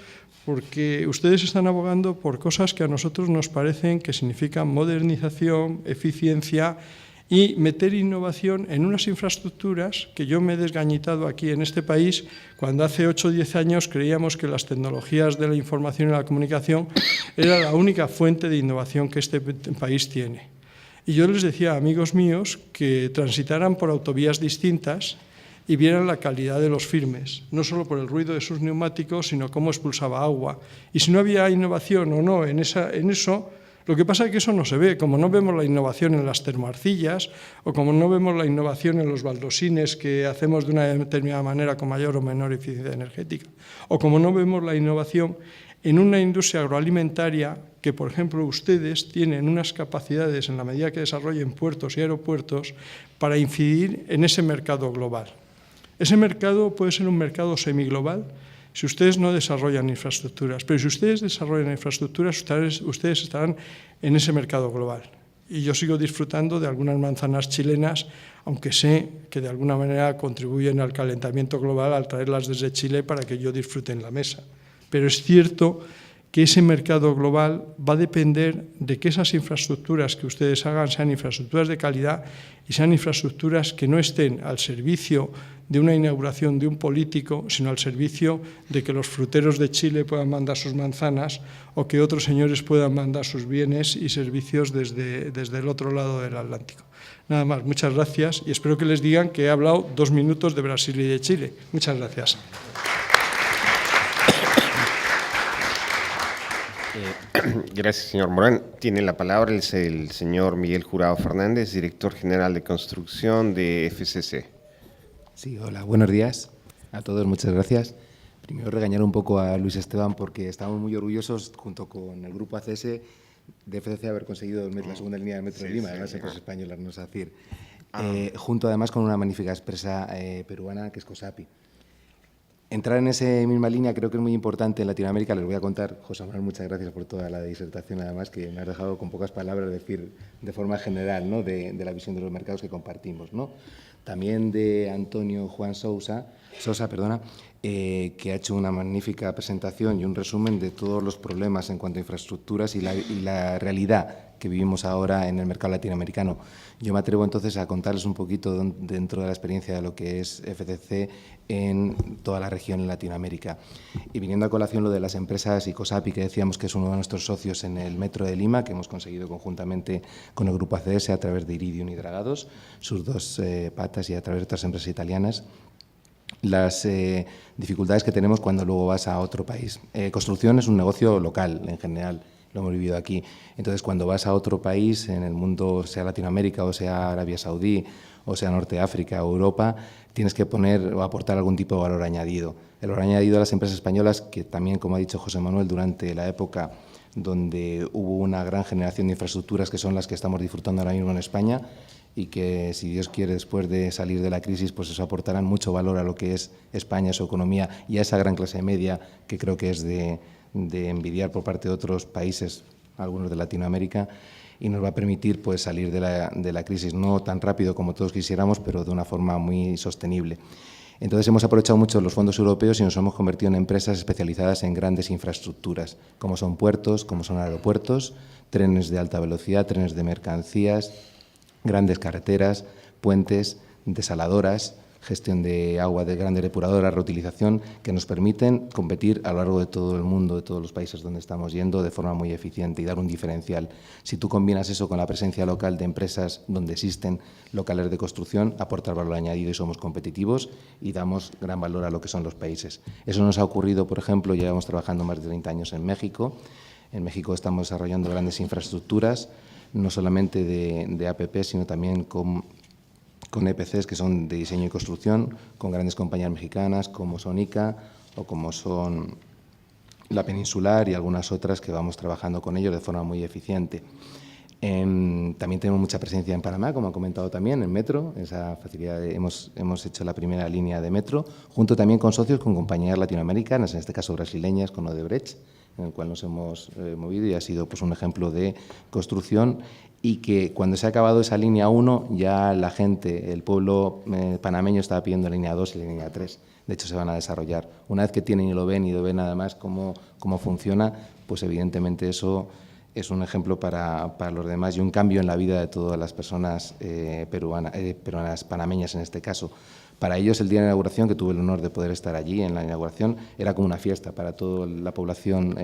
porque ustedes están abogando por cosas que a nosotros nos parecen que significan modernización, eficiencia y meter innovación en unas infraestructuras que yo me he desgañitado aquí en este país cuando hace 8 o 10 años creíamos que las tecnologías de la información y la comunicación era la única fuente de innovación que este país tiene. Y yo les decía a amigos míos que transitaran por autovías distintas y vieran la calidad de los firmes, no solo por el ruido de sus neumáticos, sino cómo expulsaba agua. Y si no había innovación o no en eso, lo que pasa es que eso no se ve, como no vemos la innovación en las termoarcillas o como no vemos la innovación en los baldosines que hacemos de una determinada manera con mayor o menor eficiencia energética, o como no vemos la innovación en una industria agroalimentaria que, por ejemplo, ustedes tienen unas capacidades en la medida que desarrollen puertos y aeropuertos para incidir en ese mercado global. Ese mercado puede ser un mercado semiglobal si ustedes no desarrollan infraestructuras, pero si ustedes desarrollan infraestructuras, ustedes estarán en ese mercado global. Y yo sigo disfrutando de algunas manzanas chilenas, aunque sé que de alguna manera contribuyen al calentamiento global al traerlas desde Chile para que yo disfrute en la mesa. Pero es cierto que ese mercado global va a depender de que esas infraestructuras que ustedes hagan sean infraestructuras de calidad y sean infraestructuras que no estén al servicio de una inauguración de un político, sino al servicio de que los fruteros de Chile puedan mandar sus manzanas o que otros señores puedan mandar sus bienes y servicios desde el otro lado del Atlántico. Nada más, muchas gracias y espero que les digan que he hablado 2 minutos de Brasil y de Chile. Muchas gracias. Gracias, señor Morán. Tiene la palabra el señor Miguel Jurado Fernández, director general de construcción de FCC. Sí, hola, buenos días a todos, muchas gracias. Primero regañar un poco a Luis Esteban porque estamos muy orgullosos, junto con el grupo ACS, de FCC haber conseguido la segunda línea del metro de Lima, además empresas españolas, no es decir, junto además con una magnífica empresa peruana que es COSAPI. Entrar en esa misma línea creo que es muy importante en Latinoamérica. Les voy a contar, José Manuel, muchas gracias por toda la disertación, además, que me has dejado con pocas palabras decir de forma general, ¿no?, de la visión de los mercados que compartimos, ¿no? También de Antonio Juan Sosa, que ha hecho una magnífica presentación y un resumen de todos los problemas en cuanto a infraestructuras y la realidad que vivimos ahora en el mercado latinoamericano. Yo me atrevo entonces a contarles un poquito dentro de la experiencia de lo que es FCC en toda la región en Latinoamérica. Y viniendo a colación lo de las empresas y COSAPI, que decíamos que es uno de nuestros socios en el Metro de Lima, que hemos conseguido conjuntamente con el Grupo ACS a través de Iridium y Dragados, sus dos patas, y a través de otras empresas italianas, las dificultades que tenemos cuando luego vas a otro país. Construcción es un negocio local en general, lo hemos vivido aquí. Entonces, cuando vas a otro país en el mundo, sea Latinoamérica o sea Arabia Saudí o sea Norte de África o Europa, tienes que poner o aportar algún tipo de valor añadido. El valor añadido a las empresas españolas, que también, como ha dicho José Manuel, durante la época donde hubo una gran generación de infraestructuras que son las que estamos disfrutando ahora mismo en España, y que, si Dios quiere, después de salir de la crisis, pues eso aportarán mucho valor a lo que es España, su economía, y a esa gran clase media que creo que es de envidiar por parte de otros países, algunos de Latinoamérica, y nos va a permitir pues salir de la crisis, no tan rápido como todos quisiéramos, pero de una forma muy sostenible. Entonces, hemos aprovechado mucho los fondos europeos y nos hemos convertido en empresas especializadas en grandes infraestructuras, como son puertos, como son aeropuertos, trenes de alta velocidad, trenes de mercancías, grandes carreteras, puentes, desaladoras, gestión de agua de grandes depuradoras, reutilización, que nos permiten competir a lo largo de todo el mundo, de todos los países donde estamos yendo, de forma muy eficiente y dar un diferencial. Si tú combinas eso con la presencia local de empresas donde existen locales de construcción, aporta valor añadido y somos competitivos y damos gran valor a lo que son los países. Eso nos ha ocurrido, por ejemplo, llevamos trabajando más de 30 años en México. En México estamos desarrollando grandes infraestructuras, no solamente de APP, sino también con EPCs, que son de diseño y construcción, con grandes compañías mexicanas como son ICA o como son La Peninsular y algunas otras que vamos trabajando con ellos de forma muy eficiente. También tenemos mucha presencia en Panamá, como han comentado también, en metro. Esa facilidad hemos hecho la primera línea de metro, junto también con socios, con compañías latinoamericanas, en este caso brasileñas, con Odebrecht, en el cual nos hemos movido y ha sido pues un ejemplo de construcción, y que cuando se ha acabado esa línea 1 ya la gente, el pueblo panameño estaba pidiendo la línea 2 y la línea 3. De hecho, se van a desarrollar. Una vez que tienen y lo ven además cómo funciona, pues evidentemente eso es un ejemplo para los demás y un cambio en la vida de todas las personas peruanas, panameñas en este caso. Para ellos, el día de la inauguración, que tuve el honor de poder estar allí en la inauguración, era como una fiesta para toda la población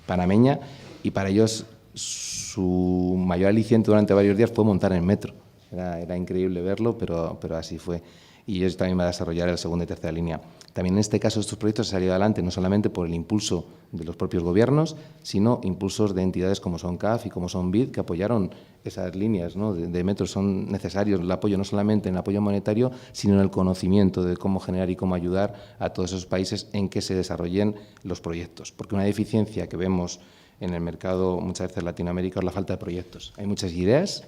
panameña, y para ellos su mayor aliciente durante varios días fue montar en metro. Era increíble verlo, pero así fue. Y ellos también van a desarrollar la segunda y tercera línea. También en este caso estos proyectos han salido adelante no solamente por el impulso de los propios gobiernos, sino impulsos de entidades como son CAF y como son BID, que apoyaron esas líneas, ¿no?, de metro. Son necesarios el apoyo, no solamente en el apoyo monetario, sino en el conocimiento de cómo generar y cómo ayudar a todos esos países en que se desarrollen los proyectos. Porque una deficiencia que vemos en el mercado muchas veces en Latinoamérica es la falta de proyectos. Hay muchas ideas,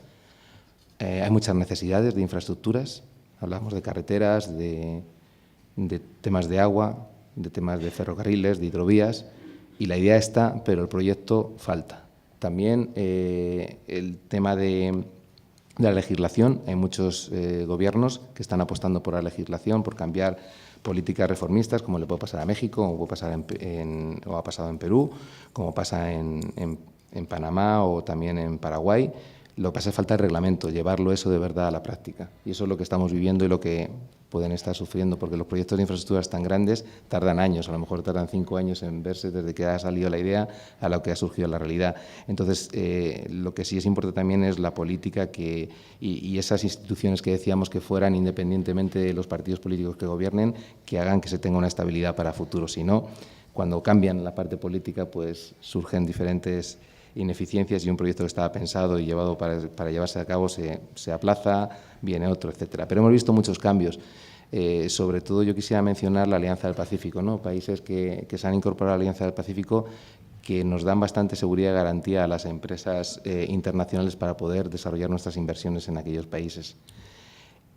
hay muchas necesidades de infraestructuras. Hablamos de carreteras, de temas de agua, de temas de ferrocarriles, de hidrovías, y la idea está, pero el proyecto falta. También el tema de la legislación. Hay muchos gobiernos que están apostando por la legislación, por cambiar políticas reformistas, como le puede pasar a México, como puede pasar o ha pasado en Perú, como pasa en Panamá o también en Paraguay. Lo que pasa es falta de reglamento, llevarlo eso de verdad a la práctica. Y eso es lo que estamos viviendo y lo que pueden estar sufriendo, porque los proyectos de infraestructuras tan grandes tardan años, a lo mejor tardan 5 años en verse desde que ha salido la idea a lo que ha surgido la realidad. Entonces, lo que sí es importante también es la política y esas instituciones que decíamos que fueran, independientemente de los partidos políticos que gobiernen, que hagan que se tenga una estabilidad para futuro. Si no, cuando cambian la parte política, pues surgen diferentes ineficiencias y un proyecto que estaba pensado y llevado para llevarse a cabo se aplaza, viene otro, etcétera. Pero hemos visto muchos cambios. Sobre todo yo quisiera mencionar la Alianza del Pacífico, ¿no? Países que se han incorporado a la Alianza del Pacífico que nos dan bastante seguridad y garantía a las empresas internacionales para poder desarrollar nuestras inversiones en aquellos países.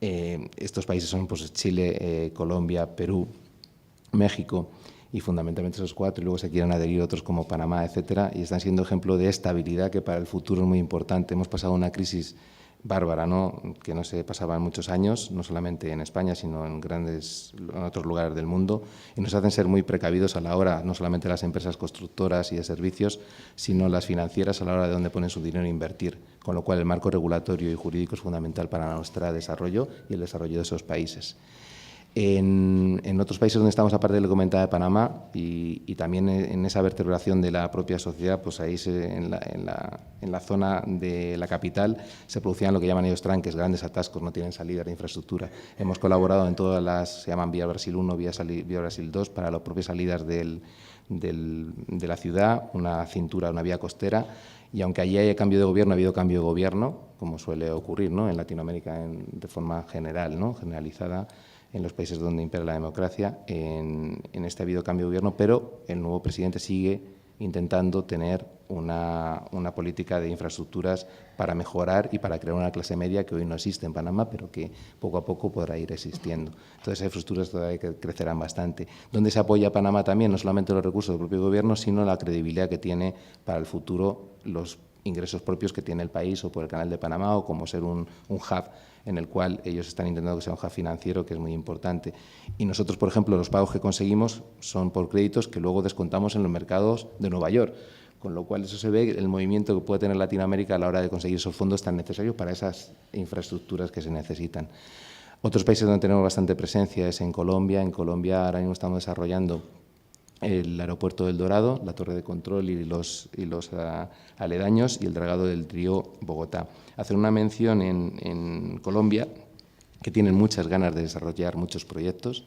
Estos países son pues, Chile, Colombia, Perú, México, y fundamentalmente esos 4, y luego se quieren adherir otros como Panamá, etcétera, y están siendo ejemplo de estabilidad que para el futuro es muy importante. Hemos pasado una crisis bárbara, ¿no?, que no se pasaba en muchos años, no solamente en España, sino en otros lugares del mundo, y nos hacen ser muy precavidos a la hora, no solamente las empresas constructoras y de servicios, sino las financieras a la hora de dónde ponen su dinero a invertir, con lo cual el marco regulatorio y jurídico es fundamental para nuestro desarrollo y el desarrollo de esos países. En otros países donde estamos, aparte de lo que comentaba de Panamá, y también en esa vertebración de la propia sociedad, pues ahí en la zona de la capital se producían lo que llaman ellos tranques, grandes atascos, no tienen salida de infraestructura. Hemos colaborado en todas las, se llaman Vía Brasil 1, Vía Brasil 2, para las propias salidas de la ciudad, una cintura, una vía costera, y aunque allí haya cambio de gobierno, ha habido cambio de gobierno, como suele ocurrir, ¿no?, en Latinoamérica de forma general, ¿no?, generalizada, en los países donde impera la democracia. En este ha habido cambio de gobierno, pero el nuevo presidente sigue intentando tener una política de infraestructuras para mejorar y para crear una clase media que hoy no existe en Panamá, pero que poco a poco podrá ir existiendo. Entonces, esas infraestructuras todavía crecerán bastante. ¿Dónde se apoya Panamá también? No solamente los recursos del propio gobierno, sino la credibilidad que tiene para el futuro los ingresos propios que tiene el país, o por el Canal de Panamá, o como ser un hub en el cual ellos están intentando que sea un hub financiero, que es muy importante. Y nosotros, por ejemplo, los pagos que conseguimos son por créditos que luego descontamos en los mercados de Nueva York, con lo cual eso se ve el movimiento que puede tener Latinoamérica a la hora de conseguir esos fondos tan necesarios para esas infraestructuras que se necesitan. Otros países donde tenemos bastante presencia es en Colombia. En Colombia ahora mismo estamos desarrollando el aeropuerto del Dorado, la torre de control y los aledaños, y el dragado del río Bogotá. Hacer una mención en Colombia, que tienen muchas ganas de desarrollar muchos proyectos,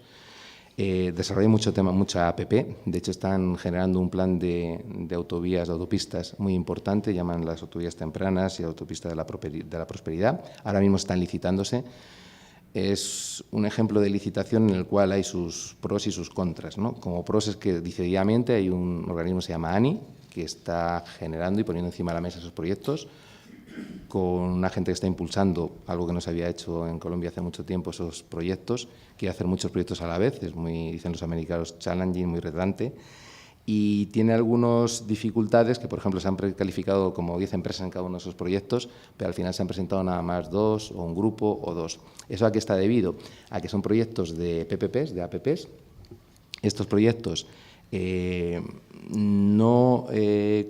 desarrollan mucha APP. De hecho, están generando un plan de autovías, de autopistas muy importante, llaman las autovías tempranas y autopistas de la prosperidad. Ahora mismo están licitándose. Es un ejemplo de licitación en el cual hay sus pros y sus contras, ¿no? Como pros es que decididamente hay un organismo que se llama ANI, que está generando y poniendo encima de la mesa esos proyectos, con una gente que está impulsando algo que no se había hecho en Colombia hace mucho tiempo, esos proyectos, quiere hacer muchos proyectos a la vez, es muy, dicen los americanos, challenging, muy retante, y tiene algunas dificultades que, por ejemplo, se han precalificado como 10 empresas en cada uno de esos proyectos, pero al final se han presentado nada más 2, o un grupo, o 2. ¿Eso a qué está debido? A que son proyectos de PPPs, de APPs. Estos proyectos no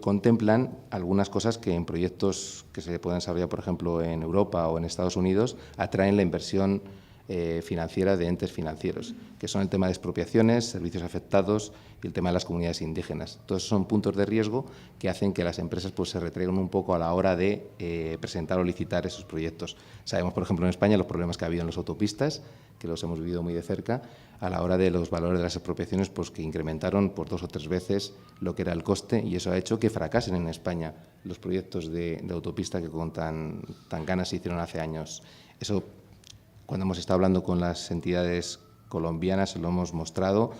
contemplan algunas cosas que en proyectos que se pueden desarrollar, por ejemplo, en Europa o en Estados Unidos, atraen la inversión financiera de entes financieros, que son el tema de expropiaciones, servicios afectados y el tema de las comunidades indígenas. Todos son puntos de riesgo que hacen que las empresas pues, se retraigan un poco a la hora de presentar o licitar esos proyectos. Sabemos, por ejemplo, en España los problemas que ha habido en las autopistas, que los hemos vivido muy de cerca, a la hora de los valores de las expropiaciones, pues que incrementaron por 2 o 3 veces lo que era el coste, y eso ha hecho que fracasen en España los proyectos de autopista que con tan ganas se hicieron hace años. Eso, cuando hemos estado hablando con las entidades colombianas, se lo hemos mostrado,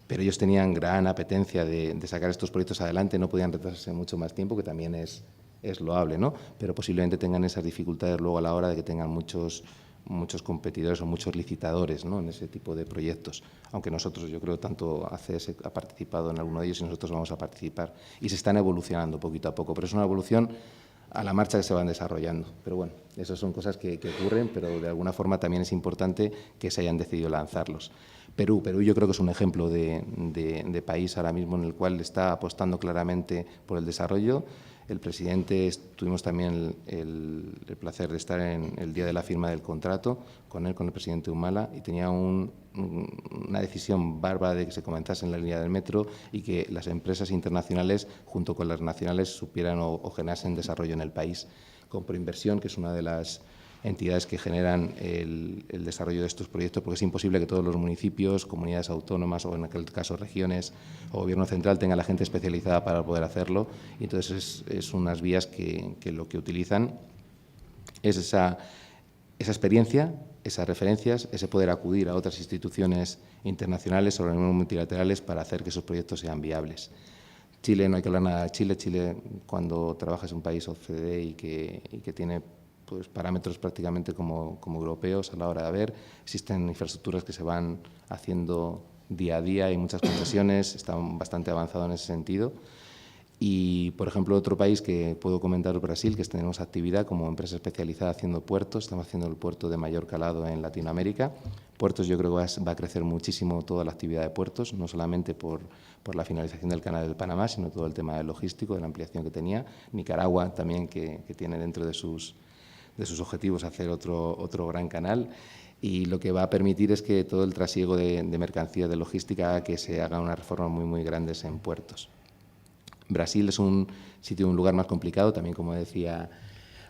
pero ellos tenían gran apetencia de sacar estos proyectos adelante, no podían retrasarse mucho más tiempo, que también es loable, ¿no? Pero posiblemente tengan esas dificultades luego a la hora de que tengan muchos competidores o muchos licitadores, ¿no?, en ese tipo de proyectos. Aunque nosotros, yo creo, tanto ACS ha participado en alguno de ellos y nosotros vamos a participar. Y se están evolucionando poquito a poco, pero es una evolución a la marcha que se van desarrollando. Pero bueno, esas son cosas que ocurren, pero de alguna forma también es importante que se hayan decidido lanzarlos. Perú yo creo que es un ejemplo de país ahora mismo en el cual está apostando claramente por el desarrollo. El presidente, tuvimos también el placer de estar en el día de la firma del contrato con él, con el presidente Humala, y tenía una decisión bárbara de que se comenzase en la línea del metro y que las empresas internacionales, junto con las nacionales, supieran o generasen desarrollo en el país. Con Proinversión, que es una de las entidades que generan el desarrollo de estos proyectos, porque es imposible que todos los municipios, comunidades autónomas o en aquel caso regiones o gobierno central tengan la gente especializada para poder hacerlo, y entonces es unas vías que lo que utilizan es esa experiencia, esas referencias, ese poder acudir a otras instituciones internacionales, organismos multilaterales, para hacer que esos proyectos sean viables. Chile, no hay que hablar nada de Chile. Chile, cuando trabajas en un país OCDE y que tiene pues, parámetros prácticamente como europeos a la hora de ver, existen infraestructuras que se van haciendo día a día, hay muchas concesiones, están bastante avanzados en ese sentido. Y, por ejemplo, otro país que puedo comentar es Brasil, que tenemos actividad como empresa especializada haciendo puertos. Estamos haciendo el puerto de mayor calado en Latinoamérica. Puertos, yo creo que va a crecer muchísimo toda la actividad de puertos, no solamente por la finalización del Canal del Panamá, sino todo el tema logístico, de la ampliación que tenía. Nicaragua también, que tiene dentro de sus objetivos hacer otro gran canal. Y lo que va a permitir es que todo el trasiego de mercancías, de logística, haga que se haga unas reformas muy, muy grandes en puertos. Brasil es un sitio, un lugar más complicado, también como decía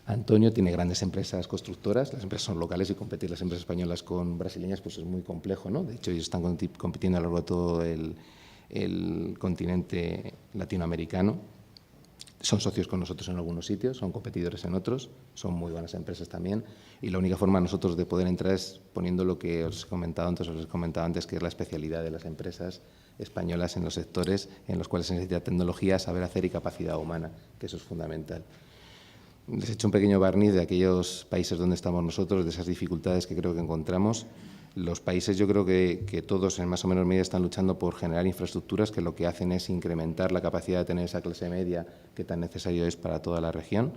Antonio, tiene grandes empresas constructoras, las empresas son locales y competir las empresas españolas con brasileñas pues es muy complejo, ¿no? De hecho, ellos están compitiendo a lo largo de todo el continente latinoamericano. Son socios con nosotros en algunos sitios, son competidores en otros, son muy buenas empresas también, y la única forma nosotros de poder entrar es poniendo lo que os he comentado antes, que es la especialidad de las empresas españolas en los sectores en los cuales se necesita tecnología, saber hacer y capacidad humana, que eso es fundamental. Les he hecho un pequeño barniz de aquellos países donde estamos nosotros, de esas dificultades que creo que encontramos. Los países, yo creo que todos en más o menos medida están luchando por generar infraestructuras que lo que hacen es incrementar la capacidad de tener esa clase media que tan necesario es para toda la región,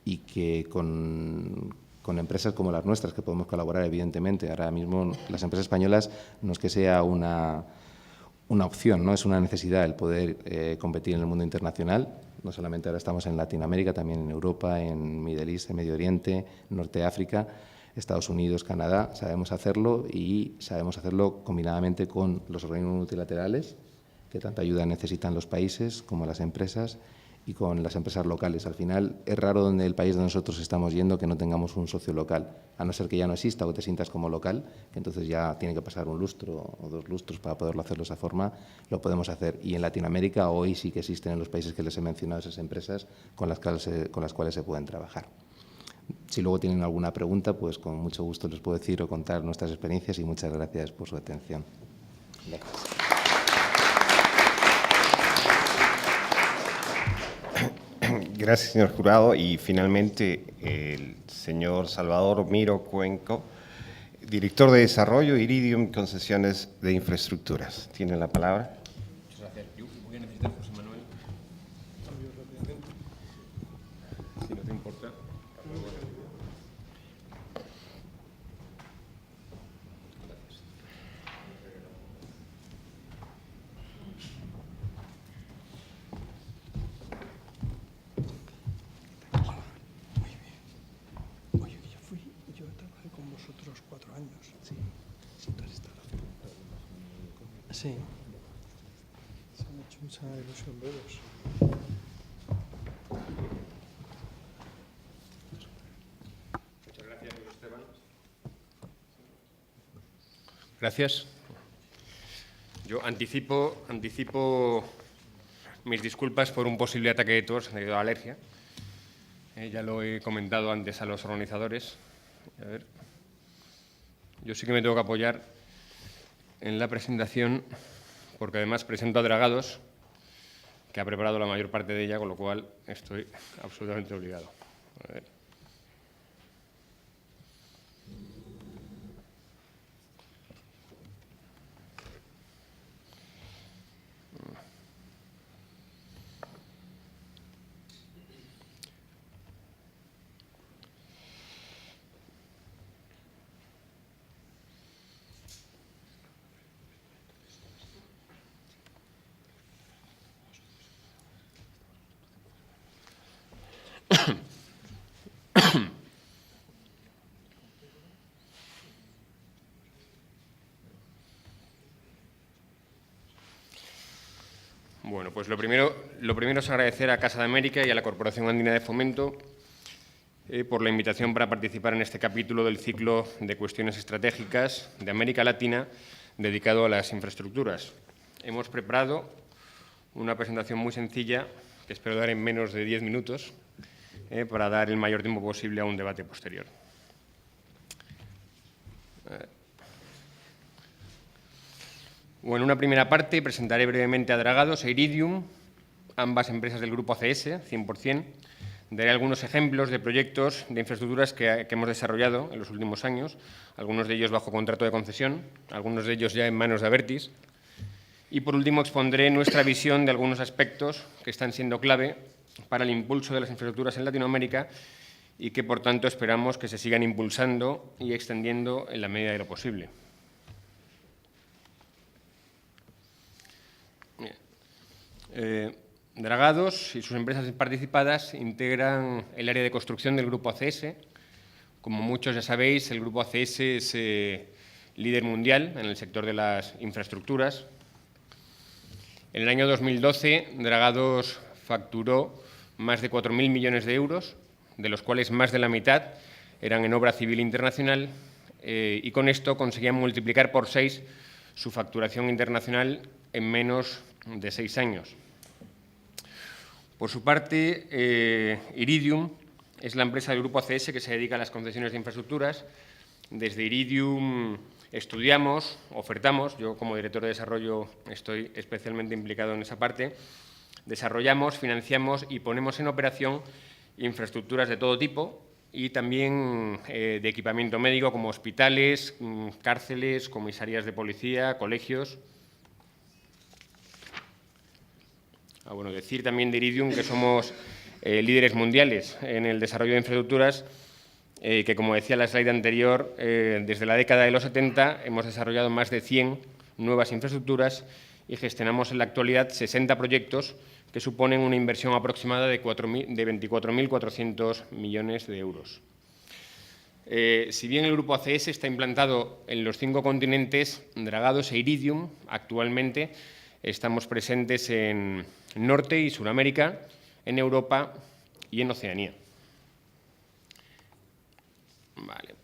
y que con empresas como las nuestras, que podemos colaborar evidentemente. Ahora mismo las empresas españolas no es que sea una opción, ¿no? Es una necesidad el poder competir en el mundo internacional. No solamente ahora estamos en Latinoamérica, también en Europa, en Middle East, en Medio Oriente, Norte de África, Estados Unidos, Canadá. Sabemos hacerlo, y sabemos hacerlo combinadamente con los organismos multilaterales, que tanta ayuda necesitan los países como las empresas, y con las empresas locales. Al final es raro donde el país donde nosotros estamos yendo que no tengamos un socio local, a no ser que ya no exista o te sientas como local, que entonces ya tiene que pasar un lustro o 2 lustros para poderlo hacerlo de esa forma. Lo podemos hacer, y en Latinoamérica hoy sí que existen en los países que les he mencionado esas empresas con las cuales se pueden trabajar. Si luego tienen alguna pregunta, pues con mucho gusto les puedo decir o contar nuestras experiencias, y muchas gracias por su atención. Gracias. Gracias, señor jurado. Y finalmente, el señor Salvador Miro Cuenco, director de Desarrollo, Iridium Concesiones de Infraestructuras. ¿Tiene la palabra? Muchas gracias. Yo voy a necesitar, José Manuel. Si no te importa. Yo trabajé con vosotros 4 años. Sí, tú has estado. Sí. Se me ha hecho mucha ilusión veros. Muchas gracias, Luis Esteban. Gracias. Yo anticipo mis disculpas por un posible ataque de tos debido a la alergia. Ya lo he comentado antes a los organizadores. A ver. Yo sí que me tengo que apoyar en la presentación, porque además presento a Dragados, que ha preparado la mayor parte de ella, con lo cual estoy absolutamente obligado. A ver. Bueno, pues lo primero es agradecer a Casa de América y a la Corporación Andina de Fomento por la invitación para participar en este capítulo del ciclo de cuestiones estratégicas de América Latina dedicado a las infraestructuras. Hemos preparado una presentación muy sencilla que espero dar en menos de 10 minutos para dar el mayor tiempo posible a un debate posterior. Bueno, en una primera parte presentaré brevemente a Dragados e Iridium, ambas empresas del grupo ACS, 100%. Daré algunos ejemplos de proyectos de infraestructuras que hemos desarrollado en los últimos años, algunos de ellos bajo contrato de concesión, algunos de ellos ya en manos de Abertis. Y, por último, expondré nuestra visión de algunos aspectos que están siendo clave para el impulso de las infraestructuras en Latinoamérica y que, por tanto, esperamos que se sigan impulsando y extendiendo en la medida de lo posible. Dragados y sus empresas participadas integran el área de construcción del Grupo ACS. Como muchos ya sabéis, el Grupo ACS es líder mundial en el sector de las infraestructuras. En el año 2012, Dragados facturó más de 4.000 millones de euros, de los cuales más de la mitad eran en obra civil internacional, y con esto conseguían multiplicar por 6 su facturación internacional en menos de 6 años. Por su parte, Iridium es la empresa del Grupo ACS que se dedica a las concesiones de infraestructuras. Desde Iridium estudiamos, ofertamos, yo como director de desarrollo estoy especialmente implicado en esa parte, desarrollamos, financiamos y ponemos en operación infraestructuras de todo tipo y también de equipamiento médico como hospitales, cárceles, comisarías de policía, colegios. Bueno, decir también de Iridium que somos líderes mundiales en el desarrollo de infraestructuras, que, como decía la slide anterior, desde la década de los 70 hemos desarrollado más de 100 nuevas infraestructuras y gestionamos en la actualidad 60 proyectos que suponen una inversión aproximada de 24.400 millones de euros. Si bien el Grupo ACS está implantado en los 5 continentes, Dragados e Iridium actualmente estamos presentes en Norte y Suramérica, en Europa y en Oceanía. Vale.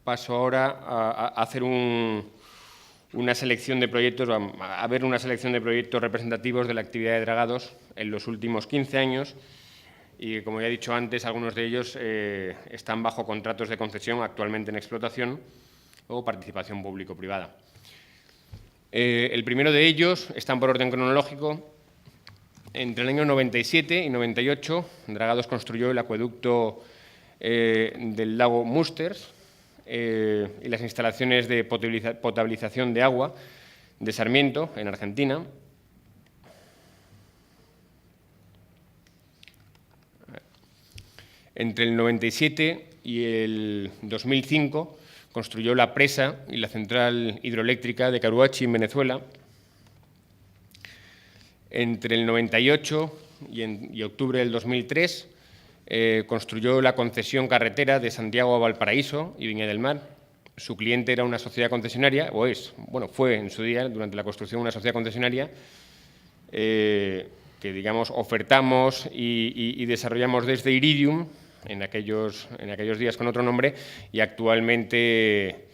Paso ahora a hacer una selección de proyectos, a ver una selección de proyectos representativos de la actividad de Dragados en los últimos 15 años y, como ya he dicho antes, algunos de ellos están bajo contratos de concesión actualmente en explotación o participación público-privada. El primero de ellos, están por orden cronológico. Entre el año 97 y 98, Dragados construyó el acueducto del lago Musters y las instalaciones de potabilización de agua de Sarmiento, en Argentina. Entre el 97 y el 2005 construyó la presa y la central hidroeléctrica de Caruachi, en Venezuela. Entre el 98 y octubre del 2003 construyó la concesión carretera de Santiago a Valparaíso y Viña del Mar. Su cliente era una sociedad concesionaria, o es, bueno, fue en su día, durante la construcción, una sociedad concesionaria que, digamos, ofertamos y desarrollamos desde Iridium en aquellos días con otro nombre, y actualmente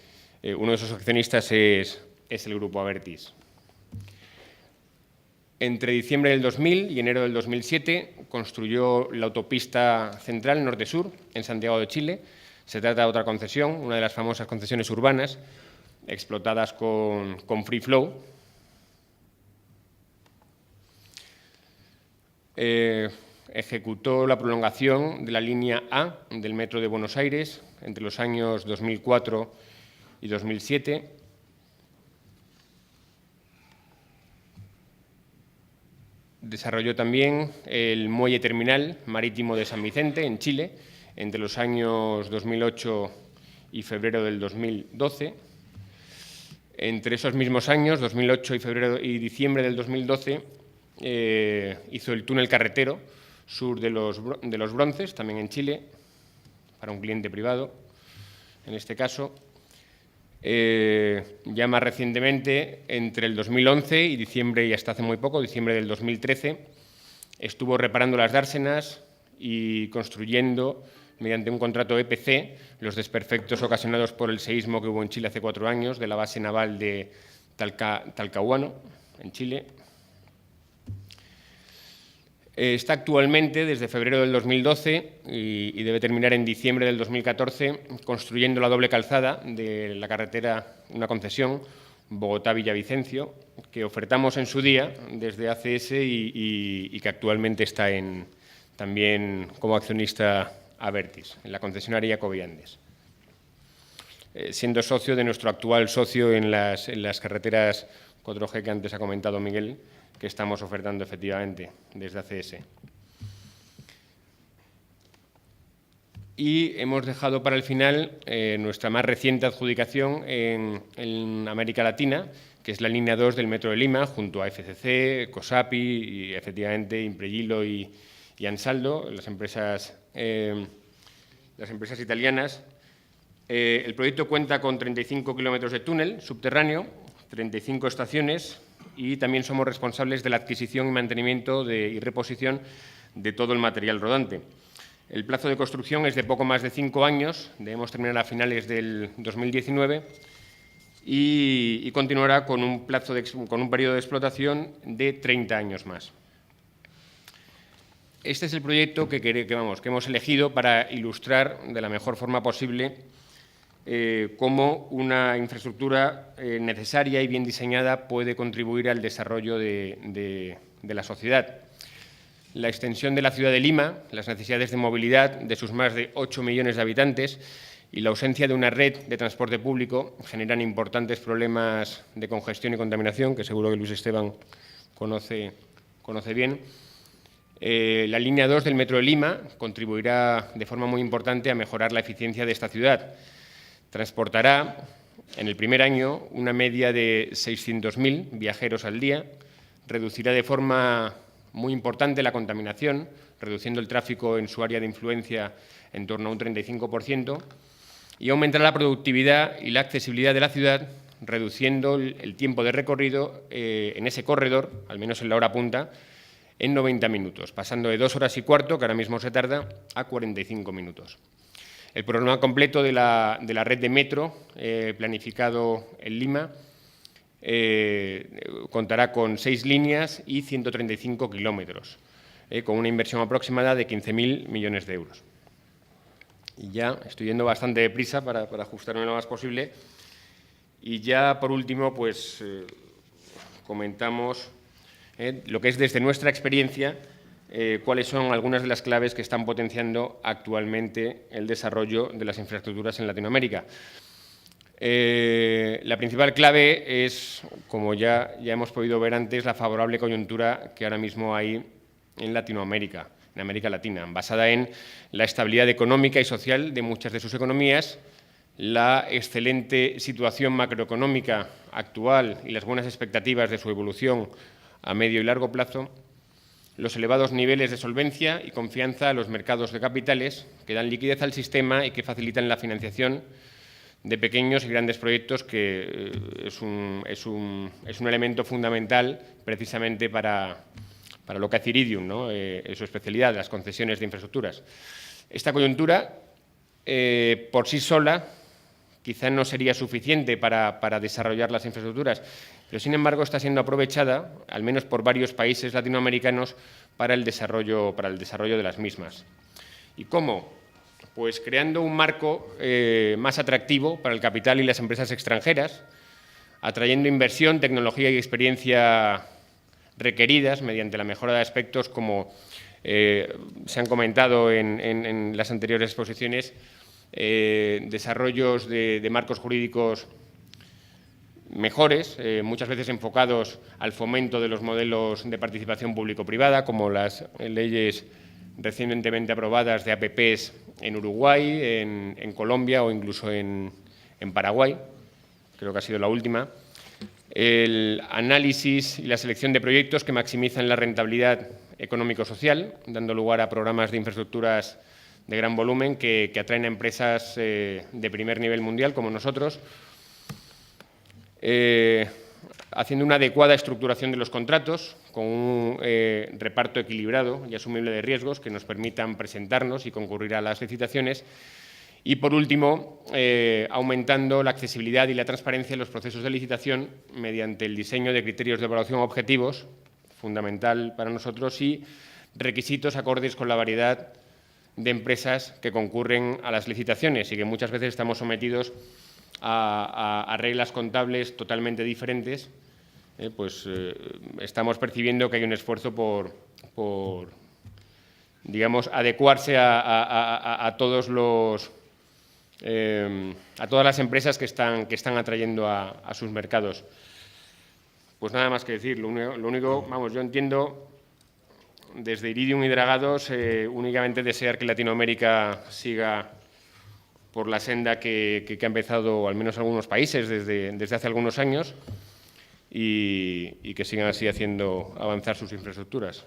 uno de sus accionistas es el Grupo Abertis. Entre diciembre del 2000 y enero del 2007 construyó la autopista central norte-sur en Santiago de Chile. Se trata de otra concesión, una de las famosas concesiones urbanas explotadas con Free Flow. Ejecutó la prolongación de la línea A del Metro de Buenos Aires entre los años 2004 y 2007. Desarrolló también el muelle terminal marítimo de San Vicente, en Chile, entre los años 2008 y febrero del 2012. Entre esos mismos años, 2008 y febrero y diciembre del 2012, hizo el túnel carretero sur de los Bronces, también en Chile, para un cliente privado, en este caso. Ya más recientemente, entre el 2011 y diciembre, y hasta hace muy poco, diciembre del 2013, estuvo reparando las dársenas y construyendo, mediante un contrato EPC, los desperfectos ocasionados por el seísmo que hubo en Chile hace 4 años, de la base naval de Talcahuano, en Chile. Está actualmente, desde febrero del 2012 y debe terminar en diciembre del 2014, construyendo la doble calzada de la carretera, una concesión, Bogotá-Villavicencio, que ofertamos en su día desde ACS y que actualmente está también como accionista Abertis, en la concesionaria Coviandes, siendo socio de nuestro actual socio en las carreteras 4G que antes ha comentado Miguel, que estamos ofertando efectivamente desde ACS. Y hemos dejado para el final nuestra más reciente adjudicación en América Latina, que es la línea 2 del Metro de Lima, junto a FCC, COSAPI y efectivamente Impregilo y Ansaldo, las empresas italianas. El proyecto cuenta con 35 kilómetros de túnel subterráneo, 35 estaciones, y también somos responsables de la adquisición y mantenimiento y reposición de todo el material rodante. El plazo de construcción es de poco más de 5 años, debemos terminar a finales del 2019 y continuará con un periodo de explotación de 30 años más. Este es el proyecto que hemos elegido para ilustrar de la mejor forma posible cómo una infraestructura necesaria y bien diseñada puede contribuir al desarrollo de la sociedad. La extensión de la ciudad de Lima, las necesidades de movilidad de sus más de 8 millones de habitantes y la ausencia de una red de transporte público generan importantes problemas de congestión y contaminación, que seguro que Luis Esteban conoce bien. La línea 2 del Metro de Lima contribuirá de forma muy importante a mejorar la eficiencia de esta ciudad. Transportará en el primer año una media de 600.000 viajeros al día, reducirá de forma muy importante la contaminación, reduciendo el tráfico en su área de influencia en torno a un 35%, y aumentará la productividad y la accesibilidad de la ciudad, reduciendo el tiempo de recorrido en ese corredor, al menos en la hora punta, en 90 minutos, pasando de 2 horas y cuarto, que ahora mismo se tarda, a 45 minutos. El programa completo de la red de metro planificado en Lima contará con 6 líneas y 135 kilómetros, con una inversión aproximada de 15.000 millones de euros. Y ya estoy yendo bastante deprisa para ajustarme lo más posible. Y ya, por último, pues comentamos lo que es desde nuestra experiencia, cuáles son algunas de las claves que están potenciando actualmente el desarrollo de las infraestructuras en Latinoamérica. La principal clave es, como ya hemos podido ver antes, la favorable coyuntura que ahora mismo hay en Latinoamérica, en América Latina, basada en la estabilidad económica y social de muchas de sus economías, la excelente situación macroeconómica actual y las buenas expectativas de su evolución a medio y largo plazo, los elevados niveles de solvencia y confianza a los mercados de capitales que dan liquidez al sistema y que facilitan la financiación de pequeños y grandes proyectos, que es un elemento fundamental precisamente para lo que hace Iridium, ¿no? Es su especialidad, las concesiones de infraestructuras. Esta coyuntura, por sí sola, quizá no sería suficiente para desarrollar las infraestructuras, pero sin embargo está siendo aprovechada, al menos por varios países latinoamericanos, para el desarrollo de las mismas. ¿Y cómo? Pues creando un marco más atractivo para el capital y las empresas extranjeras, atrayendo inversión, tecnología y experiencia requeridas mediante la mejora de aspectos como se han comentado en las anteriores exposiciones, desarrollos de marcos jurídicos mejores, muchas veces enfocados al fomento de los modelos de participación público-privada, como las leyes recientemente aprobadas de APPs en Uruguay, en Colombia o incluso en Paraguay, creo que ha sido la última. El análisis y la selección de proyectos que maximizan la rentabilidad económico-social, dando lugar a programas de infraestructuras de gran volumen que atraen a empresas de primer nivel mundial como nosotros, haciendo una adecuada estructuración de los contratos con un reparto equilibrado y asumible de riesgos que nos permitan presentarnos y concurrir a las licitaciones. Y, por último, aumentando la accesibilidad y la transparencia en los procesos de licitación mediante el diseño de criterios de evaluación objetivos, fundamental para nosotros, y requisitos acordes con la variedad de empresas que concurren a las licitaciones y que muchas veces estamos sometidos a reglas contables totalmente diferentes. Estamos percibiendo que hay un esfuerzo por digamos, adecuarse a todas las empresas que están atrayendo a sus mercados. Pues nada más que decir. Lo único, vamos, yo entiendo desde Iridium y Dragados únicamente desear que Latinoamérica siga por la senda que ha empezado, al menos algunos países, desde hace algunos años, y que sigan así haciendo avanzar sus infraestructuras.